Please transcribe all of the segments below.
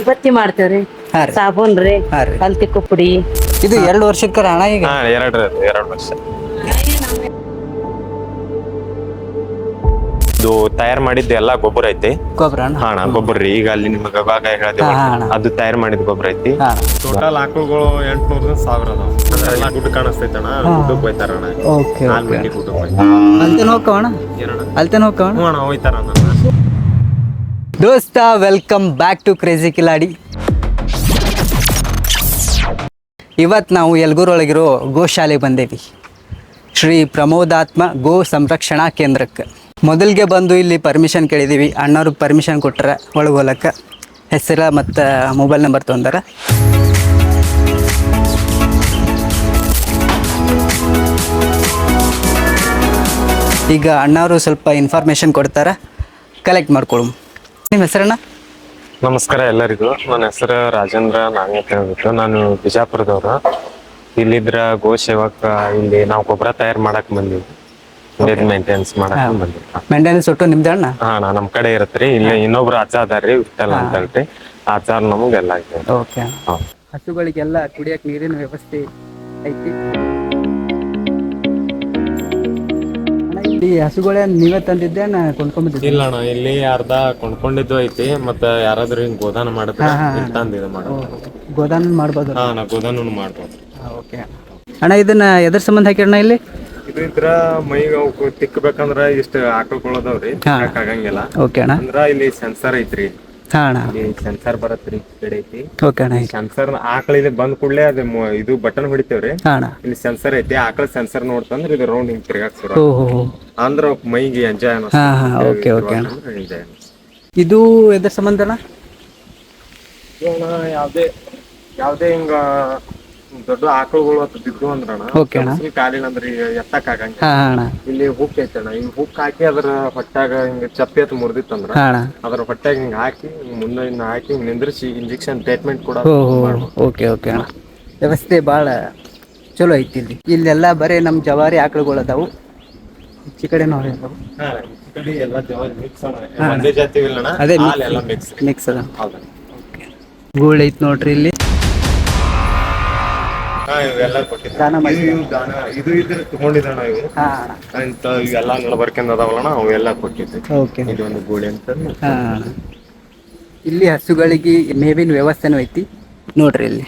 ಉತ್ಪತ್ತಿ ಮಾಡ್ತೇವ್ರಿ. ಹಾ ರೀ. ಸಾಬೂನ್ ರೀ, ಹಾ ರೀ. ಹಲ್ತಿ ಕುಪ್ಪಡಿ. ಇದು 2 ವರ್ಷಕ್ಕರ ಅಣ್ಣ ಈಗ? ಹಾ, 2 ವರ್ಷ. ಇದು ತಯಾರು ಮಾಡಿದ್ದು ಎಲ್ಲಾ ಗೊಬ್ಬರ ಐತಿ. ಗೊಬ್ಬರ ಅಣ್ಣ? ಹಾ ಅಣ್ಣ, ಗೊಬ್ಬರ ರೀ. ಈಗ ಅಲ್ಲಿ ನಿಮ್ಗೆ ಅವಾಗ ಹೇಳಿದೆ ಹಾ, ಅಣ್ಣ. ಅದು ತಯಾರು ಮಾಡಿದ ಗೊಬ್ಬರ ಐತಿ. ಹಾ. ಟೋಟಲ್ ಆಕಳುಗಳು 800 1000 ಅದಾವ. ಅಂದ್ರೆ ಎಲ್ಲ ಗುಡ್ಡ ಕಾಣಿಸ್ತೈತೆ ಅಣ್ಣ, ಗುಡ್ಡಕ್ಕೆ ಹೋಯ್ತಾರ ಅಣ್ಣ. ಓಕೆ. ನಾಲ್ ಮಂದಿ ಗುಡ್ಡಕ್ಕೆ ಹೋಯ್ತಾರ. ಅಲ್ತೇನ ಹೋಗ್ಕವಣ? ಏನಣ್ಣ? ಅಲ್ತೇನ ಹೋಗ್ಕವಣ? ಹ್ಞೂ ಅಣ್ಣ, ಹೋಯ್ತಾರ ಅಣ್ಣ. ದೋಸ್ತ, welcome back to crazy Kiladi. ಇವತ್ತು ನಾವು ಯಲಗೂರೊಳಗಿರೋ ಗೋಶಾಲೆಗೆ ಬಂದೇವಿ. ಶ್ರೀ ಪ್ರಮೋದಾತ್ಮ ಗೋ ಸಂರಕ್ಷಣಾ ಕೇಂದ್ರಕ್ಕೆ ಮೊದಲಿಗೆ ಬಂದು ಇಲ್ಲಿ ಪರ್ಮಿಷನ್ ಕೇಳಿದ್ದೀವಿ. ಅಣ್ಣವ್ರಿಗೆ ಪರ್ಮಿಷನ್ ಕೊಟ್ಟರೆ ಒಳಗೆ ಹೋಲಕ್ಕೆ. ಹೆಸರು ಮತ್ತು ಮೊಬೈಲ್ ನಂಬರ್ ತೊಗೊಂಡಾರ. ಈಗ ಅಣ್ಣವರು ಸ್ವಲ್ಪ ಇನ್ಫಾರ್ಮೇಷನ್ ಕೊಡ್ತಾರೆ, ಕಲೆಕ್ಟ್ ಮಾಡ್ಕೊಳ್ಳು. ನಿಮ್ಮ ಹೆಸರಣ್ಣ? ನಮಸ್ಕಾರ ಎಲ್ಲರಿಗೂ. ನನ್ನ ಹೆಸರು ರಾಜೇಂದ್ರ ನಾಂಗ್ ಅಂತ ಹೇಳ್ಬಿಟ್ಟು. ನಾನು ಬಿಜಾಪುರದವ್ರು. ಇಲ್ಲಿದ್ರ ಗೋ ಸೇವಕ. ಇಲ್ಲಿ ನಾವು ಗೊಬ್ಬರ ತಯಾರು ಮಾಡಕ್ ಬಂದಿವಿ. ಮೇಂಟೆನೆನ್ಸ್ ಮಾಡಕ್ ಬಂದಿವಿ. ಮೇಂಟೆನೆನ್ಸ್ ಒಟ್ಟು ನಿಮ್ದು ಅಣ್ಣ? ಹಾ, ನಮ್ ಕಡೆ ಇರತ್ರಿ. ಇಲ್ಲಿ ಇನ್ನೊಬ್ರು ಅಜ್ಜ ಅದಾರ್ರಿ, ವಿಠಲ್ ಅಂತ ಹೇಳ್ರಿ. ಆ ಅಜ್ಜಾರ್ ನಮಗೆಲ್ಲ ಐತೆ. ಓಕೆ. ಹಸುಗಳಿಗೆಲ್ಲ ಕುಡಿಯಕ್ಕೆ ನೀರಿನ ವ್ಯವಸ್ಥೆ ಐತಿ. ಇಲ್ಲಿ ಹಸುಗಳೇ ನೀವೇ ತಂದಿದ್ದೆ ಕೊಂಡ್ಕೊಂಡ್ಬಂದಿದ್ದೆ? ಇಲ್ಲ ಅಣ್ಣ, ಇಲ್ಲಿ ಅರ್ಧ ಕೊಂಡ್ಕೊಂಡಿದ್ದು ಐತಿ. ಮತ್ತ ಯಾರಾದ್ರೂ ಹಿಂಗ್ ಗೋದಾನ ಮಾಡಿದ್ರೆ ತಂದು ಇದು ಮಾಡೋದು. ಗೋದಾನ ಮಾಡ್ಬೋದು? ಹಾ, ನಾ ಗೋದಾನು ಮಾಡ್ಬೋದು. ಓಕೆ ಅಣ್ಣ. ಇದನ್ನ ಎದ್ರ ಸಂಬಂಧ ಹಾಕಿರಣ್ಣ ಇಲ್ಲಿ? ಇದು ಇದ್ರ ಮೈಗೆ ಅವಕ್ಕೆ ತಿಕ್ಕಬೇಕಂದ್ರ ಇಷ್ಟ ಹಾಕೊಳ್ಳೋದವ್ರಿ, ಆಗಂಗಿಲ್ಲ. ಓಕೆ ಅಣ್ಣ. ಅಂದ್ರ ಇಲ್ಲಿ ಸೆನ್ಸರ್ ಐತ್ರಿ. ಹಾ ಅಣ್ಣ. ಇಲ್ಲಿ ಸೆನ್ಸರ್ ಬರತ್ರಿ, ಈ ಕಡೆ ಐತಿ. ಓಕೆ ಅಣ್ಣ. ಸೆನ್ಸರ್ ಆಕಳ ಇಲ್ಲಿ ಬಂದ್ ಕೂಡಲೇ ಅದು ಇದು ಬಟನ್ ಹೊಡಿತೇವ್ರಿ. ಹಾ ಅಣ್ಣ. ಇಲ್ಲಿ ಸೆನ್ಸರ್ ಐತಿ. ಆಕಳ ಸೆನ್ಸರ್ ನೋಡ್ತಂದ್ರ ಇದು ರೌಂಡ್ ಹಿಂಗ್ ತಿರ್ಗಾಕ್ ಶುರು. ಓಹೋ. ಅಂದ್ರ ಮೈಗೆ ಎಂಜಾಯ್ ಹಾ ಹಾ. ಓಕೆ ಓಕೆ ಅಣ್ಣ. ಎಂಜಾಯ್. ಇದು ಎದ್ರ ಸಂಬಂಧ ಅಣ್ಣ? ಯಾವ್ದೇ ಹಿಂಗ ದೊಡ್ಡ ಆಕಳುಗಳು ಅಂತ ಬಿದ್ದು ಅಂದ್ರಣ, ಓಕೆ ಅಣ್ಣ. ಕಾಲಿನ ಅಂದ್ರೆ ಎತ್ತಕ್ ಆಗಂಗ ಹಾ ಅಣ್ಣ. ಇಲ್ಲಿ ಹುಕ್ ಐತಣ್ಣ. ಈ ಹುಕ್ ಹಾಕಿ ಅದ್ರ ಹೊಟ್ಟಾಗ ಹಿಂಗ ಚಪ್ಪಿ ಅಂತ ಮುರಿದಿತ್ತಂದ್ರ ಹಾ ಅಣ್ಣ. ಅದ್ರ ಹೊಟ್ಟಾಗ ಹಿಂಗ ಹಾಕಿ ಮುಂದೆ ಹಾಕಿ ಹಿಂಗ್ ನಿಂದ್ರಿಸಿ ಇಂಜೆಕ್ಷನ್ ಟ್ರೀಟ್ಮೆಂಟ್ ಕೂಡ. ಓಕೆ ಓಕೆ ಅಣ್ಣ. ವ್ಯವಸ್ಥೆ ಭಾಳ ಚಲೋ ಐತಿ ಇಲ್ಲಿ. ಇಲ್ಲೆಲ್ಲ ಬರೀ ನಮ್ಮ ಜವಾರಿ ಆಕಳುಗಳು ಅದಾವು. ಈ ಕಡೆನೂ ಅದಾವು. ಎಲ್ಲ ಜವಾರಿ ಮಿಕ್ಸ್ ಅಣ್ಣ, ಒಂದೇ ಜಾತಿ ಇಲ್ಲಣ್ಣ. ಅದೇ ಎಲ್ಲ ಮಿಕ್ಸ್ ಮಿಕ್ಸ್ ಅದ. ಗೂಳ್ ಐತಿ ನೋಡ್ರಿ ಇಲ್ಲಿ. ಇವೆಲ್ಲ ಇದು ಇದ್ರ ತಗೊಂಡಿದ್ದಣ್ಣ. ಇವು ಅಂತ ಇವೆಲ್ಲ ನಡಬರ್ಕೆಂದ್ ಅದಾವಲ್ಲಣ್ಣ, ಅವೆಲ್ಲ ಕೊಟ್ಟಿದ್ದೆ. ಓಕೆ. ಇದೊಂದು ಗೋಳಿ ಅಂತ. ಇಲ್ಲಿ ಹಸುಗಳಿಗೆ ಮೇವಿನ ವ್ಯವಸ್ಥೆನೂ ಐತಿ ನೋಡ್ರಿ ಇಲ್ಲಿ.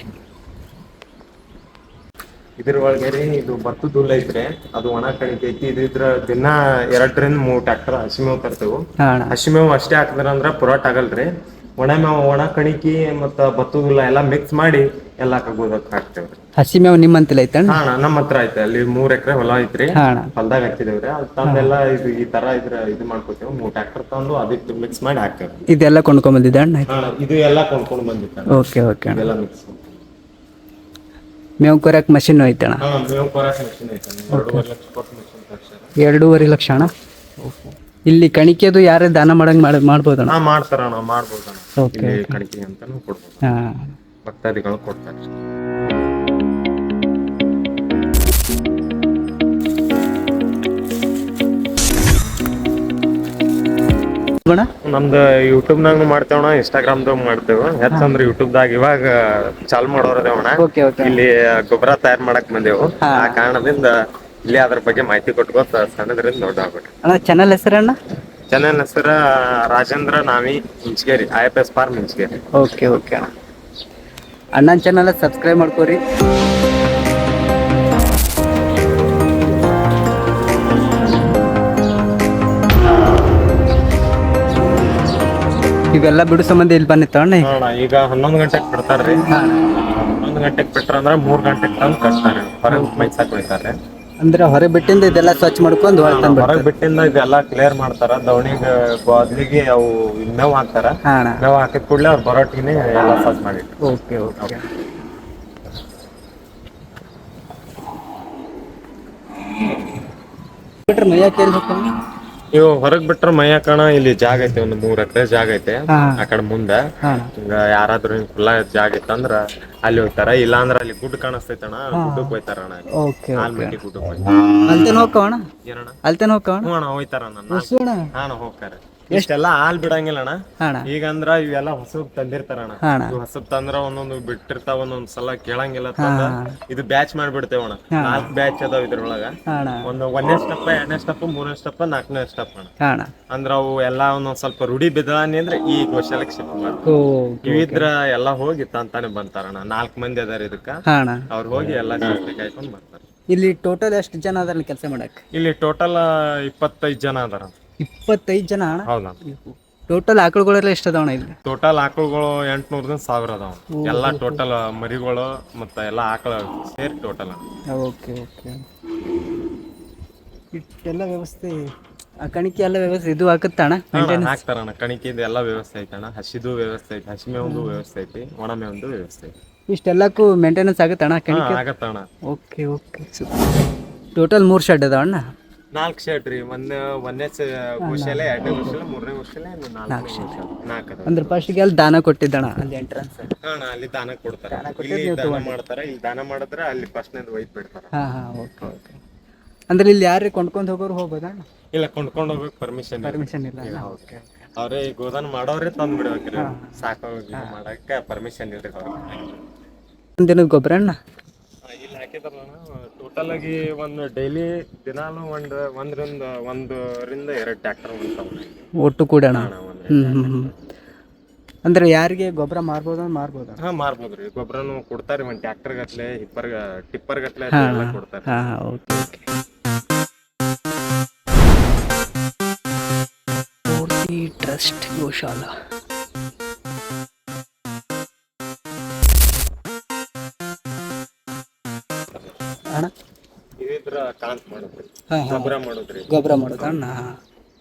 ಇದ್ರ ಒಳಗೆ ಇದು ಭತ್ತದ ಹುಲ್ಲು ಐತ್ರಿ, ಅದು ಒಣ ಕಣಿಕೆ ಐತಿ. ಇದ್ರ ದಿನ 2 ರಿಂದ 3 ಟ್ರ್ಯಾಕ್ಟರ್ ಹಸಿಮೇವ್ ತರ್ತೇವು. ಹಸಿಮೇವ್ ಅಷ್ಟೇ ಹಾಕಿದ್ರ ಅಂದ್ರ ಪುರಾಟ್ ಆಗಲ್ರಿ. ಒಣ ಕಣಿಕಿ ಮತ್ತ ಭತ್ತದ ಹುಲ್ಲ ಎಲ್ಲ ಮಿಕ್ಸ್ ಮಾಡಿ ಎಲ್ಲಾ ಗೋದಕ್ ಹಾಕ್ತೇವ್ರಿ. ಹಸಿ ಮೇವ್ ನಿಮ್ಮಂತಲ್ಲ ಐತಣ್ಣ? ಹಾ, ನಮ್ಮ ಹತ್ರ ಐತೆ. ಅಲ್ಲಿ 3 ಎಕರೆ ಹೊಲ ಐತ್ರಿ. ಹೊಲದಾಗ ಹಾಕಿದೇವ್ರಿ. ಅದು ತಂದೆಲ್ಲ ಇದು ಈ ತರ ಇದು ಮಾಡ್ಕೊತೇವ್. 3 ಟ್ರ್ಯಾಕ್ಟರ್ ತಂದು ಅದಕ್ಕೆ ಮಿಕ್ಸ್ ಮಾಡಿ ಹಾಕ್ತೇವೆ. ಇದೆಲ್ಲ ಕೊಂಡ್ಕೊಂಡ್ ಬಂದಿದ್ದ ಅಣ್ಣ? ಇದು ಎಲ್ಲ ಕೊಂಡ್ಕೊಂಡು ಬಂದಿತ್ತ. Okay okay. ಇದೆಲ್ಲ ಮಿಕ್ಸ್. ಮೇವ್ ಕೊರಕ್ ಮಷಿನ್ ಐತಣ್ಣ? ಮೇವ್ ಕೊರಕ್ ಮಷಿನ್ ಐತಣ್ಣ. 2.5 ಲಕ್ಷ ಕೊಟ್ಟು ಮಷಿನ್ ತರ್ಸಾರ. 2.5 ಲಕ್ಷ ಅಣ್ಣ. ಇಲ್ಲಿ ಕಣಿಕೆದು ಯಾರೇ ದಾನ ಮಾಡ್ಬೋದಣ್ಣ? ಮಾಡ್ತಾರಣ್ಣ, ಮಾಡ್ಬೋದಣ್ಣ. ಓಕೆ. ಕಣಿಕೆ ಅಂತಾನು ಕೊಡ್ಬೋದು. ಹಾ, ಭಕ್ತಾದಿಗಳು ಕೊಡ್ತಾರೆ. ನಮ್ದು ಯೂಟ್ಯೂಬ್ ನಾಗ ಮಾಡ್ತೇವಣ, ಇನ್ಸ್ಟಾಗ್ರಾಮ್ದಾಗ ಮಾಡ್ತೇವೆ. ಹೆಚ್ಚಂದ್ರೆ ಯೂಟ್ಯೂಬ್ ದಾಗ ಇವಾಗ ಚಾಲು ಮಾಡೋರದೇವಣ. ಇಲ್ಲಿ ಗೊಬ್ಬರ ತಯಾರು ಮಾಡಕ್ ಬಂದೇವು. ಆ ಕಾರಣದಿಂದ ಇಲ್ಲಿ ಅದ್ರ ಬಗ್ಗೆ ಮಾಹಿತಿ ಕೊಟ್ಕೋತ ಸಣ್ಣದ್ರಿಂದ ದೊಡ್ಡ ಆಗ್ಬಿಟ್ಟು. ಚಾನಲ್ ಹೆಸರಣ್ಣ? ಚಾನಲ್ ಹೆಸರ Rajendra Navi Inchageri, IFS farm Inchageri. Okay okay ಅಣ್ಣ. ಅಣ್ಣನ ಚಾನಲ್ ಸಬ್ಸ್ಕ್ರೈಬ್ ಮಾಡ್ಕೋರಿ. ಇವೆಲ್ಲ ಬಿಡು ಸಂಬಂಧ ಇಲ್ಲಿ ಬಂದಿತ್ತಣ್ಣ. ಈಗ 11 ಗಂಟೆಗೆ ಬಿಡ್ತಾರ್ರಿ. 11 ಗಂಟೆಗೆ ಬಿಟ್ರ ಅಂದ್ರ 3 ಗಂಟೆಗೆ ತಂದು ಕಟ್ತಾರೆ. ಹೊರಗೆ ಮೈಸಾಕ್ ಹೋಗ್ತಾರೆ. ಅಂದ್ರೆ ಹೊರಗೆ ಬಿಟ್ಟಿಂದ ಇದೆಲ್ಲ ಸ್ವಚ್ಛ ಮಾಡ್ಕೊಂಡು ಹೊರಗೆ ಬಿಟ್ಟಿಂದ ಇದೆಲ್ಲ ಕ್ಲಿಯರ್ ಮಾಡ್ತಾರ. ದವಣಿಗೆ ಬಾದ್ಲಿಗೆ ಅವು ಮೇವ್ ಹಾಕ್ತಾರ. ಮೇವ್ ಹಾಕಿದ ಕೂಡಲೇ ಅವ್ರು ಬರೋಟಿಗೆ ಎಲ್ಲ ಸ್ವಚ್ಛ ಮಾಡಿಟ್ಟು. Okay okay. ಬಿಟ್ರೆ ಮೈಯಾಕೆ ಎಲ್ಲಿ ಹೋಗ್ತಾನೆ? ಇವು ಹೊರಗ್ ಬಿಟ್ರ ಮೈಯಾಕಣ ಇಲ್ಲಿ ಜಾಗ ಐತೆ. ಒಂದು 3 ಎಕರೆ ಜಾಗ ಐತೆ. ಆ ಕಡೆ ಮುಂದ ಹಿಂಗ ಯಾರಾದ್ರೂ ಹಿಂಗ್ ಖುಲ್ಲಾ ಜಾಗ ಇತ್ತಂದ್ರ ಅಲ್ಲಿ ಹೋಗ್ತಾರ. ಇಲ್ಲ ಅಂದ್ರ ಅಲ್ಲಿ ಗುಡ್ಡ ಕಾಣಿಸ್ತೈತಣ್ಣ, ಗುಡ್ಡಕ್ ಹೋಯ್ತಾರಣ. ಆಲ್ಮಟ್ಟಿ ಗುಡ್ಡಕ್ ಹೋಗ್ತಾರ. ಅಲ್ತೇನ ಹೋಗ್ಕವಣ? ಏನಣ್ಣ? ಅಲ್ತೇನ ಹೋಗ್ಕವಣ? ಹ್ಞೂ ಅಣ್ಣ, ಹೋಯ್ತಾರಣ್ಣ. ಹೋಗ್ತಾರ. ಇಷ್ಟೆಲ್ಲ ಹಾಲ್ ಬಿಡಂಗಿಲ್ಲ ಅಣ್ಣ. ಅಣ್ಣ ಈಗ ಅಂದ್ರ ಇವೆಲ್ಲ ಹೊಸಬ್ ತಂದಿರ್ತಾರಣ್ಣ. ಅಣ್ಣ ಇವ್ ಹೊಸಬ್ ತಂದ್ರ ಒಂದೊಂದು ಬಿಟ್ಟಿರ್ತಾವ, ಒಂದೊಂದ್ ಸಲ ಕೇಳಂಗಿಲ್ಲ ತಂದ ಇದು ಬ್ಯಾಚ್ ಮಾಡ್ಬಿಡ್ತೇವಣ್ಣ. 4 ಬ್ಯಾಚ್ ಅದಾವ ಇದ್ರೊಳಗ. ಅಣ್ಣ ಒಂದು 1ನೇ ಸ್ಟೆಪ್, 2ನೇ ಸ್ಟೆಪ್, 3ನೇ ಸ್ಟೆಪ್, 4ನೇ ಸ್ಟೆಪ್ ಅಣ್ಣ. ಅಣ್ಣ ಅಂದ್ರ ಅವು ಎಲ್ಲಾ ಒಂದೊಂದ್ ಸ್ವಲ್ಪ ರೂಢಿ ಬಿದ್ದಾನಿ ಅಂದ್ರೆ ಈ ಗೋಶಾಲೆಗೆ ಶಿಫ್ಟ್ ಮಾಡ್ತಾರೆ. ಓ ಇವಿದ್ರ ಎಲ್ಲಾ ಹೋಗಿ ತಂತಾನೆ ಬಂತಾರಣ್ಣ. 4 ಮಂದಿ ಅದಾರ ಇದಕ್ಕ. ಅಣ್ಣ ಅವ್ರು ಹೋಗಿ ಎಲ್ಲಾ ಜಾಸ್ತಿ ಕಾಯ್ಕೊಂಡ್ ಬರ್ತಾರೆ. ಇಲ್ಲಿ ಟೋಟಲ್ ಎಷ್ಟು ಜನ ಅದಾರ ಕೆಲಸ ಮಾಡಕ್ಕೆ? ಇಲ್ಲಿ ಟೋಟಲ್ 25 ಜನ ಅದಾರ. 25 ಜನ ಅಣ್ಣ. ಹೌದಾ? ಟೋಟಲ್ ಆಕಳುಗಳೆಲ್ಲ ಎಷ್ಟು ಅದಾವಣ ಇಲ್ಲಿ? ಟೋಟಲ್ ಆಕಳುಗಳು 800ದಿಂದ 1000 ಅದಾವ. ಎಲ್ಲಾ ಟೋಟಲ್ ಮರಿಗಳು ಮತ್ತ ಎಲ್ಲಾ ಆಕಳ ಸೇರಿ ಟೋಟಲ್. Okay okay. ಇಷ್ಟೆಲ್ಲ ವ್ಯವಸ್ಥೆ, ಆ ಕಣಿಕೆ ಎಲ್ಲ ವ್ಯವಸ್ಥೆ ಇದು ಹಾಕುತ್ತಣ್ಣ? ಹಾಕ್ತಾರಣ್ಣ. ಕಣಿಕೆದು ಎಲ್ಲಾ ವ್ಯವಸ್ಥೆ ಐತಣ್ಣ. ಹಸಿದು ವ್ಯವಸ್ಥೆ ಐತಿ, ಹಸಿ ಮೇವೊಂದು ವ್ಯವಸ್ಥೆ ಐತಿ, ಒಣ ಮೇವೊಂದು ವ್ಯವಸ್ಥೆ ಐತಿ. ಇಷ್ಟೆಲ್ಲಕ್ಕೂ ಮೇಂಟೆನೆನ್ಸ್ ಆಗುತ್ತಣ್ಣ ಕಣಿಕೆ? ಆಗತ್ತಣ್ಣ. Okay okay. ಟೋಟಲ್ 3 ಶೆಡ್ ಅದಾವಣ್ಣ? 4 ಶೆಡ್ ರೀ. ಒಂದೇ ಗೋಶಾಲೆ, 2ನೇ ಗೋಶಾಲೆ, 3ನೇ ಗೋಶಾಲೆ, 4ನೇ ಗೋಶಾಲೆ, 4 ಅದಾವ. ಅಂದ್ರೆ ಫಸ್ಟ್ಗೆ ಅಲ್ಲಿ ದಾನ ಕೊಟ್ಟಿದ್ದಣ್ಣ ಅಲ್ಲಿ ಎಂಟ್ರೆನ್ಸ್? ಅಲ್ಲಿ ದಾನ ಕೊಡ್ತಾರೆ. ಇಲ್ಲಿ ದಾನ ಮಾಡ್ತಾರೆ. ಇಲ್ಲಿ ದಾನ ಮಾಡಿದ್ರೆ ಅಲ್ಲಿ ಫಸ್ಟ್ನೇದು ಒಯ್ದು ಬಿಡ್ತಾರೆ. Okay okay. ಅಂದ್ರೆ ಇಲ್ಲಿ ಯಾರೇ ಕೊಂಡ್ಕೊಂಡು ಹೋಗೋರು ಹೋಗ್ಬೋದಣ್ಣ? ಇಲ್ಲ, ಕೊಂಡ್ಕೊಂಡು ಹೋಗ್ಬೇಕು ಪರ್ಮಿಷನ್ ಇಲ್ಲ. ಓಕೆ. ಅವ್ರೇ ಈ ಗೋದಾನ ಮಾಡೋರೇ ತಂದು ಬಿಡ್ಬೇಕ್ರಿ. ಸಾಕು ಮಾಡಕ್ಕೆ ಪರ್ಮಿಷನ್ ಇಲ್ರಿ ಅವ್ರಿಗೆ. ದಿನದ ಗೊಬ್ಬರ ಅಣ್ಣ ಇಲ್ಲಿ ಹಾಕಿದಾರಣ್ಣ. ಟೋಟಲ್ ಆಗಿ ಒಂದು ಡೈಲಿ ದಿನಾಲು ಒಂದರಿಂದ 2 ಟ್ರ್ಯಾಕ್ಟರ್ ಹೊಂಟಾವ ಒಟ್ಟು ಕೂಡ ಅಣ್ಣ. ಅಂದ್ರೆ ಯಾರಿಗೆ ಗೊಬ್ಬರ ಮಾರ್ಬೋದ? ಮಾರ್ಬೋದ್ರಿ. ಗೊಬ್ಬರನು ಕೊಡ್ತಾರೆ. ಒಂದು ಟ್ರ್ಯಾಕ್ಟರ್ ಗಟ್ಲೆ, ಟಿಪ್ಪರ್ ಗಟ್ಲೆ ಎಲ್ಲ ಕೊಡ್ತಾರೆ. ಟ್ರಸ್ಟ್ ಗೋಶಾಲಾ. ಅಣ್ಣ ಇದ್ರ ಕಾಂತ್ ಮಾಡೋದ್ರಿ, ಗೊಬ್ಬರ ಮಾಡೋದ್ರಿ ಅಣ್ಣ.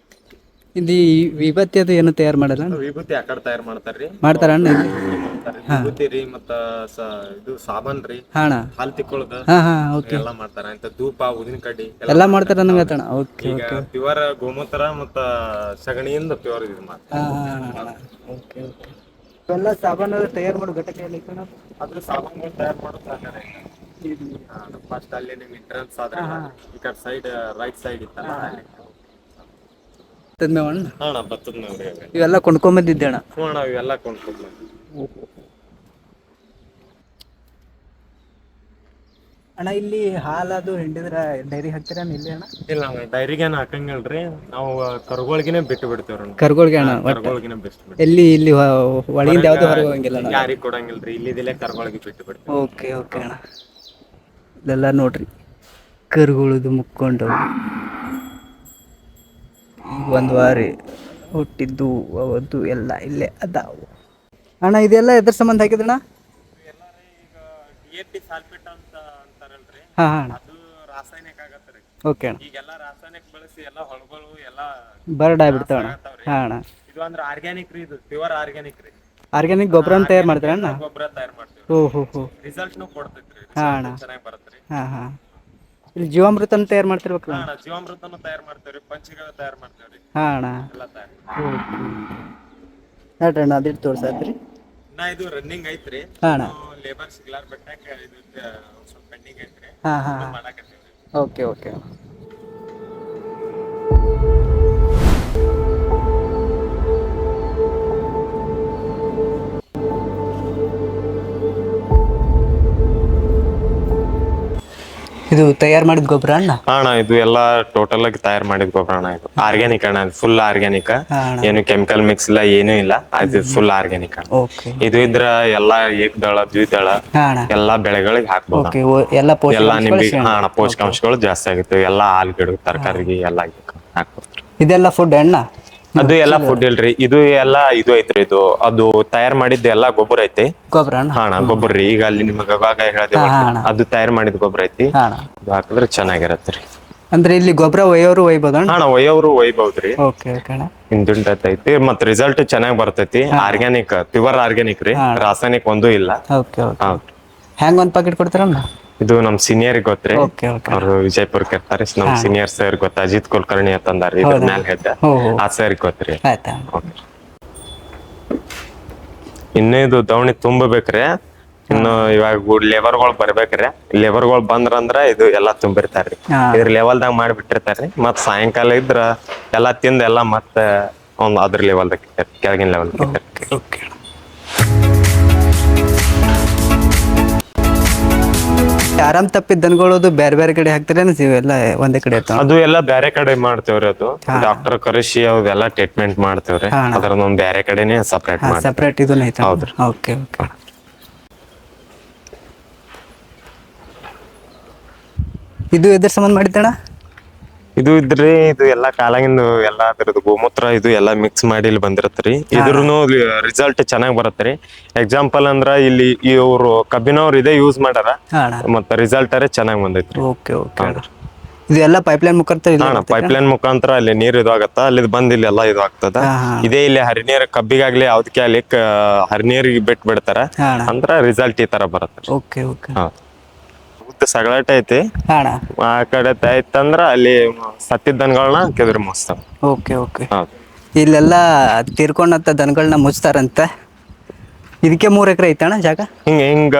ಇದು ವಿಭೂತಿ ಅದು ಏನು ತಯಾರು ಮಾಡಲ್ಲ? ವಿಭೂತಿ ಆ ಕಡೆ ತಯಾರು ಮಾಡ್ತಾರ್ರಿ. ಮಾಡ್ತಾರ ಅಣ್ಣ? ವಿಭೂತಿ ರೀ, ಮತ್ತ ಇದು ಸಾಬನ್ ರೀ, ಹಾಲ್ ತಿಕ್ಕೊಳ್ಳೋದು ಎಲ್ಲ ಮಾಡ್ತಾರ. ಅಂತ ಧೂಪ, ಉದಿನ ಕಡ್ಡಿ ಎಲ್ಲ ಮಾಡ್ತಾರ ಅನ್ನಂಗತ್ತಣ್ಣ. ಓಕೆ. ಈಗ ಪ್ಯೂರ್ ಗೋಮೂತ್ರ ಮತ್ತ ಸಗಣಿಯಿಂದ ಪ್ಯೂರ್ ಇದು ಮಾಡ್ತಾರೆ. ಎಲ್ಲ ಸಾಬಾನು ತಯಾರು ಮಾಡೋ ಘಟಕ ಎಲ್ಲ ಅದ್ರ ಸಾಬಾನುಗಳು ತಯಾರು ಮಾಡೋದು ಫಸ್ಟ್ ಅಲ್ಲಿ ನಿಮ್ ಎಂಟ್ರೆನ್ಸ್ ಆದ್ರೆ ಈ ಕಡೆ ಸೈಡ್ ರೈಟ್ ಸೈಡ್ ಇತ್ತಲ್ಲ ಭತ್ತದ ಮೇವ್ರಿ. ಇವೆಲ್ಲ ಕೊಂಡ್ಕೊಂಬಂದಿದ್ದೆ ಅಣ್ಣ? ಇವೆಲ್ಲ ಕೊಂಡ್ಕೊಂಡ್ ಅಣ್ಣ. ಇಲ್ಲಿ ಹಾಲದು ಹಿಂಡಿದ್ರ ಡೈರಿ ಹಾಕ್ತೀರ ಇಲ್ಲಿ ಅಣ್ಣ? ಇಲ್ಲ, ಡೈರಿಗೇನು ಹಾಕಂಗಿಲ್ರಿ. ನಾವು ಕರುಗಳಿಗೆನೆ ಬಿಟ್ಟು ಬಿಡ್ತೇವ್ರಿ. ಕರುಗಳಿಗೆ ಅಣ್ಣ? ಕರುಗಳಿಗೆನೆ ಬಿಟ್ಟು ಎಲ್ಲಿ ಇಲ್ಲಿ ಒಳಗಿಂದ ಯಾವ್ದು ಹೊರಗೆ ಹೋಗಂಗಿಲ್ಲ? ಯಾರಿಗೆ ಕೊಡಂಗಿಲ್ರಿ. ಇಲ್ಲಿದೆಲ್ಲ ಕರುಗಳಿಗೆ ಬಿಟ್ಟು ಬಿಡ್ತೇವೆ. ಓಕೆ ಓಕೆ ಅಣ್ಣ. ಇಲ್ಲೆಲ್ಲ ನೋಡ್ರಿ ಕರುಗಳದು ಮುಕ್ಕೊಂಡು ಒಂದು ವಾರ ಹುಟ್ಟಿದ್ದು ಅವತ್ತು ಎಲ್ಲ ಇಲ್ಲೇ ಅದಾವು ಅಣ್ಣ. ಇದೆಲ್ಲ ಎದ್ರ ಸಂಬಂಧ ಹಾಕಿದ್ರಣ್ಣ? ರಾಸಾಯನಿಕ ಆಗತ್ರಿ. ಓಕೆ ಅಣ್ಣ. ಈಗೆಲ್ಲ ರಾಸಾಯನಿಕ ಬಳಸಿ ಎಲ್ಲ ಹೊಳಗಳು ಎಲ್ಲ ಬರ್ಡ್ ಆಗ್ಬಿಡ್ತಾವ ಅಣ್ಣ. ಇದು ಅಂದ್ರೆ ಆರ್ಗ್ಯಾನಿಕ್ ರೀ. ಇದು ಪ್ಯೂರ್ ಆರ್ಗ್ಯಾನಿಕ್ ರೀ. ಆರ್ಗ್ಯಾನಿಕ್ ಗೊಬ್ಬರ ತಯಾರು ಮಾಡ್ತೀರ ಅಣ್ಣ? ಗೊಬ್ಬರ ತಯಾರು ಮಾಡ್ತೀವಿ. ರಿಸಲ್ಟ್ ಕೊಡ್ತೈತ್ರಿ. ಚೆನ್ನಾಗಿ ಬರುತ್ತೆ. ಇಲ್ಲಿ ಜೀವಾಮೃತನ ತಯಾರು ಮಾಡ್ತಿರ್ಬೇಕು? ಜೀವಾಮೃತನು ತಯಾರು ಮಾಡ್ತೇವ್ರಿ, ಪಂಚಗವ್ಯ ತಯಾರು ಮಾಡ್ತೇವ್ರಿ. ಅಣ್ಣ ಎಲ್ಲ ತಯಾರು ನೋಡ್ರಿ ಅಣ್ಣ. ಅದಿಟ್ಟು ತೋರ್ಸಾತ್ರಿ. ಇದು ರನ್ನಿಂಗ್ ಐತ್ರಿ. ಲೇಬರ್ ಸಿಗ್ಲಾರ್ ಬಿಟ್ಟಾಕ ಇದು ಸ್ವಲ್ಪ ಪೆಂಡಿಂಗ್ ಐತ್ರಿ. ಮಾಡಾಕತ್ತೀವ್ರಿ. Okay okay. ಇದು ತಯಾರು ಮಾಡಿದ ಗೊಬ್ಬರ ಅಣ್ಣ? ಇದು ಎಲ್ಲ ಟೋಟಲ್ ಆಗಿ ತಯಾರು ಮಾಡಿದ ಗೊಬ್ಬರ ಅಣ್ಣ. ಇದು ಆರ್ಗ್ಯಾನಿಕ್ ಅಣ್ಣ. Full organic. ಏನು ಕೆಮಿಕಲ್ ಮಿಕ್ಸ್ ಇಲ್ಲ, ಏನು ಇಲ್ಲ. ಅದು ಫುಲ್ ಆರ್ಗ್ಯಾನಿಕ್. ಇದು ಇದ್ರ ಎಲ್ಲಾ ಏಕದಳ ದ್ವಿದಳ ಎಲ್ಲಾ ಬೆಳೆಗಳಿಗೆ ಹಾಕ್ಬೋದು. ಎಲ್ಲಾ ನಿಮ್ಗೆ ಪೋಷಕಾಂಶಗಳು ಜಾಸ್ತಿ ಆಗುತ್ತೆ. ಎಲ್ಲಾ ಹಾಲ್ ಗಿಡ, ತರಕಾರಿಗೆ ಎಲ್ಲ ಹಾಕ್ಬೋದು. ಇದೆಲ್ಲ ಫುಡ್ ಅಣ್ಣ? ಅದು ಎಲ್ಲಾ ಫುಡ್ ಇಲ್ರಿ. ಇದು ಎಲ್ಲಾ ಇದು ಐತ್ರಿ. ಇದು ಅದು ತಯಾರು ಮಾಡಿದ ಎಲ್ಲಾ ಗೊಬ್ಬರ ಐತಿ. ಗೊಬ್ಬರ ರೀ. ಈಗ ಅಲ್ಲಿ ನಿಮ್ಗೆ ಹೇಳಿದೆ ಅದು ತಯಾರು ಮಾಡಿದ ಗೊಬ್ಬರ ಐತಿ. ಅದು ಹಾಕಿದ್ರೆ ಚೆನ್ನಾಗಿರತ್ರಿ. ಅಂದ್ರೆ ಇಲ್ಲಿ ಗೊಬ್ಬರ ಒಯ್ಯೋರು ಒಯ್ಬೋದ? ಒಯ್ಯೋರು ಒಯ್ಬಹುದ್ರಿ. ಹಿಂದುಂಟ ಐತಿ. ಮತ್ ರಿಸಲ್ಟ್ ಚೆನ್ನಾಗಿ ಬರ್ತೈತಿ. ಆರ್ಗ್ಯಾನಿಕ್, ಪ್ಯೂರ್ ಆರ್ಗ್ಯಾನಿಕ್ ರೀ. ರಾಸಾಯನಿಕ್ ಒಂದು ಇಲ್ಲ. ಹೆಂಗ್ ಒಂದ್ ಪ್ಯಾಕೆಟ್ ಕೊಡ್ತಾರಣ್ಣ? ಇದು ನಮ್ ಸೀನಿಯರ್ ಗೊತ್ತ್ರಿ. ಅವ್ರು ವಿಜಯಪುರಕ್ಕೆ ಇರ್ತಾರೆ. ನಮ್ ಸೀನಿಯರ್ ಸರ್ ಗೊತ್ತ, ಅಜಿತ್ ಕುಲಕರ್ಣಿ ಅಂತಂದಾರಿ. ಇದ್ರ ಮ್ಯಾಲ ಹೆಡ್ ಆ ಸರ್ ಗೊತ್ತ್ರಿ. ಇನ್ನು ಇದು ದವಣಿ ತುಂಬಬೇಕ್ರಿ. ಇನ್ನು ಇವಾಗ ಲೇಬರ್ಗಳು ಬರ್ಬೇಕ್ರಿ. ಲೇಬರ್ಗಳು ಬಂದ್ರಂದ್ರ ಇದು ಎಲ್ಲಾ ತುಂಬಿರ್ತಾರ್ರಿ. ಇದ್ರ ಲೆವೆಲ್ದಾಗ ಮಾಡಿಬಿಟ್ಟಿರ್ತಾರ್ರಿ. ಮತ್ ಸಾಯಂಕಾಲ ಇದ್ರ ಎಲ್ಲಾ ತಿಂದ ಎಲ್ಲಾ ಮತ್ತ ಒಂದು ಅದ್ರ ಲೆವೆಲ್ ಕೆಳಗಿನ ಲೆವೆಲ್ ಓಕೆ ಓಕೆ. ಆರಾಮ್ ತಪ್ಪಿದ ದನಗಳದು ಬೇರೆ ಬೇರೆ ಕಡೆ ಹಾಕ್ತಾರೆ ಎಲ್ಲ ಒಂದೇ ಕಡೆ ಇರ್ತಾವ? ಅದು ಎಲ್ಲ ಬೇರೆ ಕಡೆ ಮಾಡ್ತೇವ್ರಿ. ಅದು ಡಾಕ್ಟರ್ ಕರೆಸಿ ಅವೆಲ್ಲ ಟ್ರೀಟ್ಮೆಂಟ್ ಮಾಡ್ತೇವ್ರಿ. ಅದ್ರದೊಂದ್ ಬೇರೆ ಕಡೆನೆ ಸಪ್ರೇಟ್ ಮಾಡಿ ಸಪ್ರೇಟ್ ಇದನ್ನ ಐತೆ? ಹೌದ್ರಿ. Okay okay. ಇದು ಎದ್ರ ಸಂಬಂಧ ಮಾಡಿದ್ದಣ್ಣ? ಇದು ಇದ್ರಿ ಇದು ಎಲ್ಲಾ ಕಾಲಾಗಿಂದ ಎಲ್ಲಾ ಅದ್ರದ್ದು ಗೋಮೂತ್ರ ಇದು ಎಲ್ಲಾ ಮಿಕ್ಸ್ ಮಾಡಿ ಇಲ್ಲಿ ಬಂದಿರತ್ರಿ. ಇದ್ರೂನು ರಿಸಲ್ಟ್ ಚೆನ್ನಾಗ್ ಬರತ್ರಿ. ಎಕ್ಸಾಂಪಲ್ ಅಂದ್ರ ಇಲ್ಲಿ ಇವ್ರು ಕಬ್ಬಿನವ್ರು ಇದೇ ಯೂಸ್ ಮಾಡ್ಯಾರ, ಮತ್ತ ರಿಸಲ್ಟ್ ಅರೆ ಚೆನ್ನಾಗ್ ಬಂದೈತ್ರಿ. Okay okay. ಇದು ಎಲ್ಲ ಪೈಪ್ಲೈನ್ ಮುಖಾಂತರ? ಪೈಪ್ಲೈನ್ ಮುಖಾಂತರ ಅಲ್ಲಿ ನೀರ್ ಇದು ಆಗತ್ತ, ಅಲ್ಲಿ ಬಂದ್ ಇಲ್ಲಿ ಎಲ್ಲಾ ಇದು ಆಗ್ತದ. ಇದೇ ಇಲ್ಲಿ ಹರಿನೀರ್ ಕಬ್ಬಿಗಾಗ್ಲಿ ಯಾವ್ದಕ್ಕೆ ಅಲ್ಲಿ ಹರಿನೀರಿಗೆ ಬಿಟ್ಟು ಬಿಡ್ತಾರ ಅಂದ್ರ ರಿಸಲ್ಟ್ ಈ ತರ ಬರತ್ತ. Okay okay. ಸಗಳಾಟ ಐತಿ ಆ ಕಡೆ ಐತಂದ್ರ ಅಲ್ಲಿ ಸತ್ತಿದ ದನಗಳನ್ನ ಕೆದರಿ ಮುಚ್ತಾವ. Okay okay. ಇಲ್ಲೆಲ್ಲ ತೀರ್ಕೊಂಡಂತ ದನಗಳನ್ನ ಮುಚ್ತಾರಂತ. ಇದಕ್ಕೆ 3 ಎಕರೆ ಐತಣ್ಣ ಜಾಗ? ಹಿಂಗ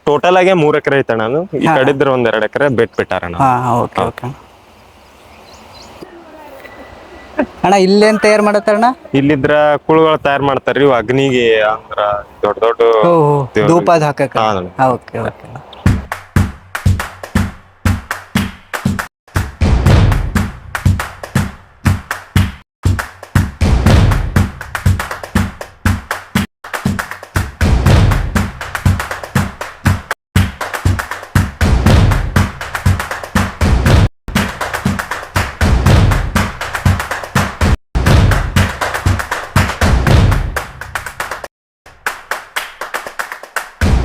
ಟೋಟಲ್ ಆಗಿ 3 ಎಕರೆ ಐತಣ್ಣ. ಈ ಕಡೆ ಇದ್ರ 1-2 ಎಕರೆ ಬಿಟ್ಟಾರಣ್ಣ. Okay okay. ಅಣ್ಣ ಇಲ್ಲೇನ್ ತಯಾರು ಮಾಡತ್ತಾರಣ್ಣ? ಇಲ್ಲಿದ್ರ ಕುಳುಗಳು ತಯಾರು ಮಾಡ್ತಾರ್ರಿ. ಅಗ್ನಿಗೆ ಅಂದ್ರ ದೊಡ್ಡ ದೊಡ್ಡ ಧೂಪ ಹಾಕಕ. Okay okay.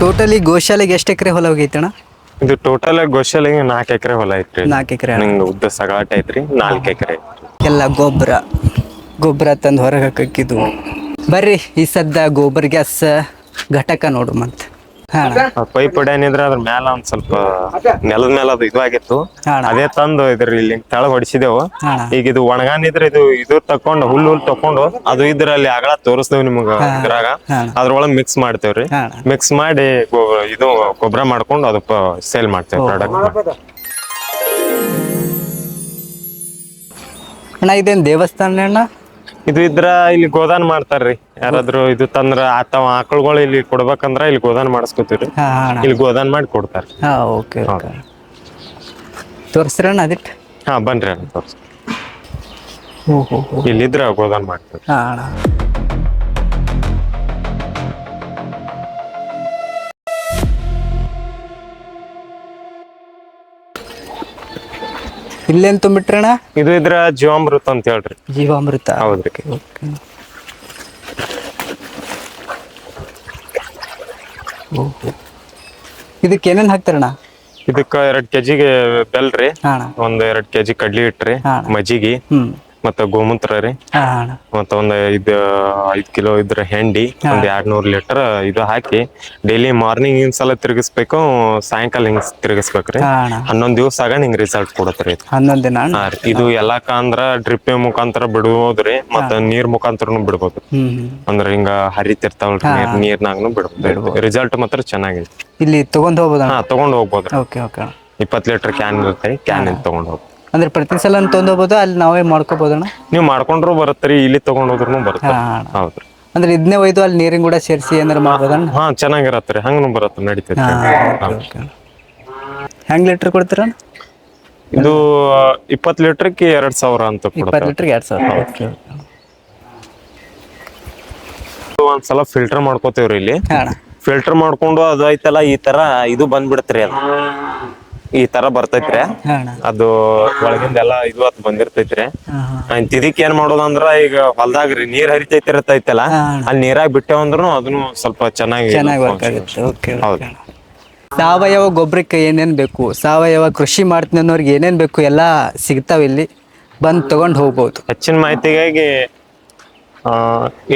ಟೋಟಲಿ ಗೋಶಾಲೆಗೆ ಎಷ್ಟು ಎಕರೆ ಹೊಲ ಹೋಗೈತಣ್ಣ? ಇದು ಟೋಟಲ್ ಗೋಶಾಲೆಗೆ 4 ಎಕರೆ ಹೊಲ ಐತ್ರಿ. 4 ಎಕರೆ. ನಿಂಗೆ ಉದ್ದ ಸಗಾಟ ಐತ್ರಿ. 4 ಎಕರೆ ಎಲ್ಲ ಗೊಬ್ಬರ ತಂದು ಹೊರಗೆ ಹಾಕಿದ್ದು. ಬರ್ರಿ ಈ ಸದ್ದ ಗೋಬರ್ ಗ್ಯಾಸ್ ಘಟಕ ನೋಡು ಮತ್ತೆ. ಪೈಪ್ ಹೊಡ್ಯಾನಿದ್ರ ಅದ್ರ ಮ್ಯಾಲ ಒಂದ್ ಸ್ವಲ್ಪ ನೆಲದ ಮೇಲೆ ಅದು ಇದು ಆಗಿತ್ತು. ಅದೇ ತಂದು ಇದ್ರ ಇಲ್ಲಿ ತೆಳಗ್ ಹೊಡಿಸಿದೆವು. ಈಗ ಇದು ಒಣಗಾನಿದ್ರೆ ಇದು ತಕೊಂಡು ಹುಲ್ಲು ತಕೊಂಡು ಅದು ಇದ್ರಲ್ಲಿ ಆಗಲ ತೋರಿಸ್ತೇವ್ ನಿಮಗ. ಇದ್ರಾಗ ಅದ್ರೊಳಗ್ ಮಿಕ್ಸ್ ಮಾಡ್ತೇವ್ರಿ. ಮಿಕ್ಸ್ ಮಾಡಿ ಇದು ಗೊಬ್ಬರ ಮಾಡ್ಕೊಂಡು ಅದಕ್ಕ ಸೇಲ್ ಮಾಡ್ತೇವೆ ಪ್ರಾಡಕ್ಟ್. ಅಣ್ಣ ಇದೇನ್ ದೇವಸ್ಥಾನ ಅಣ್ಣ? ಇದು ಇದ್ರ ಇಲ್ಲಿ ಗೋದಾನ್ ಮಾಡ್ತಾರ್ರಿ. ಯಾರಾದ್ರು ಇದು ತಂದ್ರ ಅಥವಾ ಆಕಳುಗಳು ಇಲ್ಲಿ ಕೊಡ್ಬೇಕಂದ್ರ ಇಲ್ಲಿ ಗೋದಾನ್ ಮಾಡಿಸ್ಕೊತೀವ್ರಿ. ಇಲ್ಲಿ ಗೋದಾನ್ ಮಾಡಿ ಕೊಡ್ತಾರ. Okay okay. ತೋರಿಸ್ರಣ್ಣ ಅದಿಟ್ಟು? ಬನ್ರಿ ಅಣ್ಣ ತೋರ್ಸ್. ಇಲ್ಲಿದ್ರ ಗೋದಾನ್ ಮಾಡ್ತೀವಿ. ಇಲ್ಲೇನ್ ತುಂಬಿಟ್ರಣ್ಣ? ಇದು ಇದ್ರ ಜೀವಾಮೃತ ಅಂತ ಹೇಳ್ರಿ. ಜೀವಾಮೃತ? ಹೌದ್ರಿ. ಇದಕ್ಕೆ ಏನೇನ್ ಹಾಕ್ತಾರಣ್ಣ? ಇದಕ್ಕ 2 ಕೆಜಿಗೆ ಬೆಲ್ರಿ, 1-2 ಕೆಜಿ ಕಡ್ಲಿ ಹಿಟ್ರಿ, ಮಜ್ಜಿಗಿ, ಮತ್ತ ಗೋಮೂತ್ರ ರೀ, ಮತ್ತ 5 ಕಿಲೋ ಇದ್ರ ಹೆಂಡಿ, 200 ಲೀಟರ್ ಇದು ಹಾಕಿ ಡೈಲಿ ಮಾರ್ನಿಂಗ್ ಸಲ ತಿರುಗಿಸ್ಬೇಕು, ಸಾಯಂಕಾಲ ಹಿಂಗ್ ತಿರುಗಿಸ್ಬೇಕ್ರಿ. 11 ದಿವಸ ಆಗ ನಿಂಗ್ ರಿಸಲ್ಟ್ ಕೊಡತ್ರಿ. 11 ದಿನ? ಇದು ಎಲ್ಲಾಕ ಅಂದ್ರ ಡ್ರಿಪ್ ಮುಖಾಂತರ ಬಿಡ್ಬೋದ್ರಿ, ಮತ್ತ ನೀರ್ ಮುಖಾಂತರನು ಬಿಡ್ಬೋದು. ಅಂದ್ರ ಹಿಂಗ ಹರಿತಿರ್ತಾವಲ್ರಿ ನೀರ್ನಾಗನು ಬಿಡ್ಬೋದು. ರಿಸಲ್ಟ್ ಮಾತ್ರ ಚೆನ್ನಾಗೈತಿ. ಇಲ್ಲಿ ತಗೊಂಡ್ ಹೋಗ್ಬೋದ? ತಗೊಂಡ್ ಹೋಗ್ಬೋದ್ರಿ. 20 ಲೀಟರ್ ಕ್ಯಾನ್ ಇರುತ್ತೆ, ಕ್ಯಾನ್ ತಗೊಂಡ್ ಹೋಗ್ಬೋದು. ಅಂದ್ರೆ ಪ್ರತಿ ಸಲ ತೊಗೊಂಡ್ ಹೋಗ್ಬೋದು, ಅಲ್ಲಿ ನಾವೇ ಮಾಡ್ಕೋಬೋದಣ್ಣ? ನೀವು ಮಾಡ್ಕೊಂಡ್ರು ಬರತ್ರಿ, ಇಲ್ಲಿ ತಗೊಂಡ್ ಹೋದ್ರು ಬರುತ್ತೆ. ಹೌದ್ರಿ. ಅಂದ್ರೆ ಇದನ್ನೇ ಒಯ್ದು ಅಲ್ಲಿ ನೀರಿನ ಕೂಡ ಸೇರಿಸಿ ಏನಾರ ಮಾಡ್ಬೋದಣ್ಣ? ಚೆನ್ನಾಗಿರತ್ರಿ. ಹಂಗನು ಬರತ್ತ, ನಡೀತೈತಿ. ಹೆಂಗ್ ಲೀಟರ್ ಕೊಡ್ತೀರ? ಇದು 20 ಲೀಟರ್ಗೆ 2000 ಅಂತ. 20 ಲೀಟರ್ಗೆ 2000. ಒಂದ್ಸಲ ಫಿಲ್ಟರ್ ಮಾಡ್ಕೋತೇವ್ರಿ ಇಲ್ಲಿ. ಫಿಲ್ಟರ್ ಮಾಡ್ಕೊಂಡು ಅದು ಐತಲ್ಲ ಈ ತರ ಇದು ಬಂದ್ಬಿಡತ್ರಿ. ಅದು ಈ ತರ ಬರ್ತೈತ್ರಿ. ಅದು ಒಳಗಿಂದೆಲ್ಲ ಇದು ಅತ್ ಬಂದಿರ್ತೈತ್ರಿ. ಇದಕ್ ಏನ್ ಮಾಡೋದಂದ್ರ ಈಗ ಹೊಲ್ದಾಗ್ರಿ ನೀರ್ ಹರಿತೈತಿರತೈತಲ್ಲ, ಅಲ್ಲಿ ನೀರಾಗ ಬಿಟ್ಟೇವಂದ್ರು ಅದನ್ನು ಸ್ವಲ್ಪ ಚೆನ್ನಾಗಿ. ಸಾವಯವ ಗೊಬ್ಬರಕ್ಕೆ ಏನೇನ್ ಬೇಕು, ಸಾವಯವ ಕೃಷಿ ಮಾಡ್ತೀನಿ ಅನ್ನೋರ್ಗೆ ಏನೇನ್ ಬೇಕು ಎಲ್ಲ ಸಿಗ್ತಾವ. ಇಲ್ಲಿ ಬಂದ್ ತಗೊಂಡ್ ಹೋಗ್ಬೋದು. ಹೆಚ್ಚಿನ ಮಾಹಿತಿಗಾಗಿ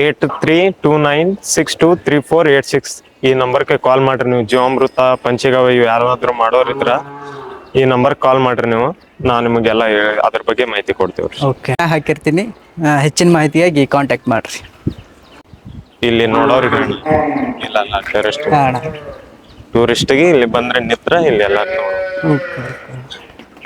8329623486 ಈ ನಂಬರ್ಗೆ ಕಾಲ್ ಮಾಡ್ರಿ. ನೀವು ಜೀವಾಮೃತ, ಪಂಚಗವ್ಯ ಇವು ಯಾರಾದ್ರೂ ಮಾಡೋರಿದ್ರ ಈ ನಂಬರ್ ಕಾಲ್ ಮಾಡ್ರಿ. ನೀವು ನಾವು ನಿಮಗೆಲ್ಲ ಅದ್ರ ಬಗ್ಗೆ ಮಾಹಿತಿ ಕೊಡ್ತೇವ್ರಿ. ಓಕೆ, ಹಾಕಿರ್ತೀನಿ. ಹೆಚ್ಚಿನ ಮಾಹಿತಿಯಾಗಿ ಕಾಂಟ್ಯಾಕ್ಟ್ ಮಾಡ್ರಿ. ಇಲ್ಲಿ ನೋಡೋರಿಗೆ ಇಲ್ಲ ಟೂರಿಸ್ಟ್ಗೆ ಇಲ್ಲಿ ಬಂದ್ರೆ ನಿತ್ರ ಇಲ್ಲಿ ಎಲ್ಲ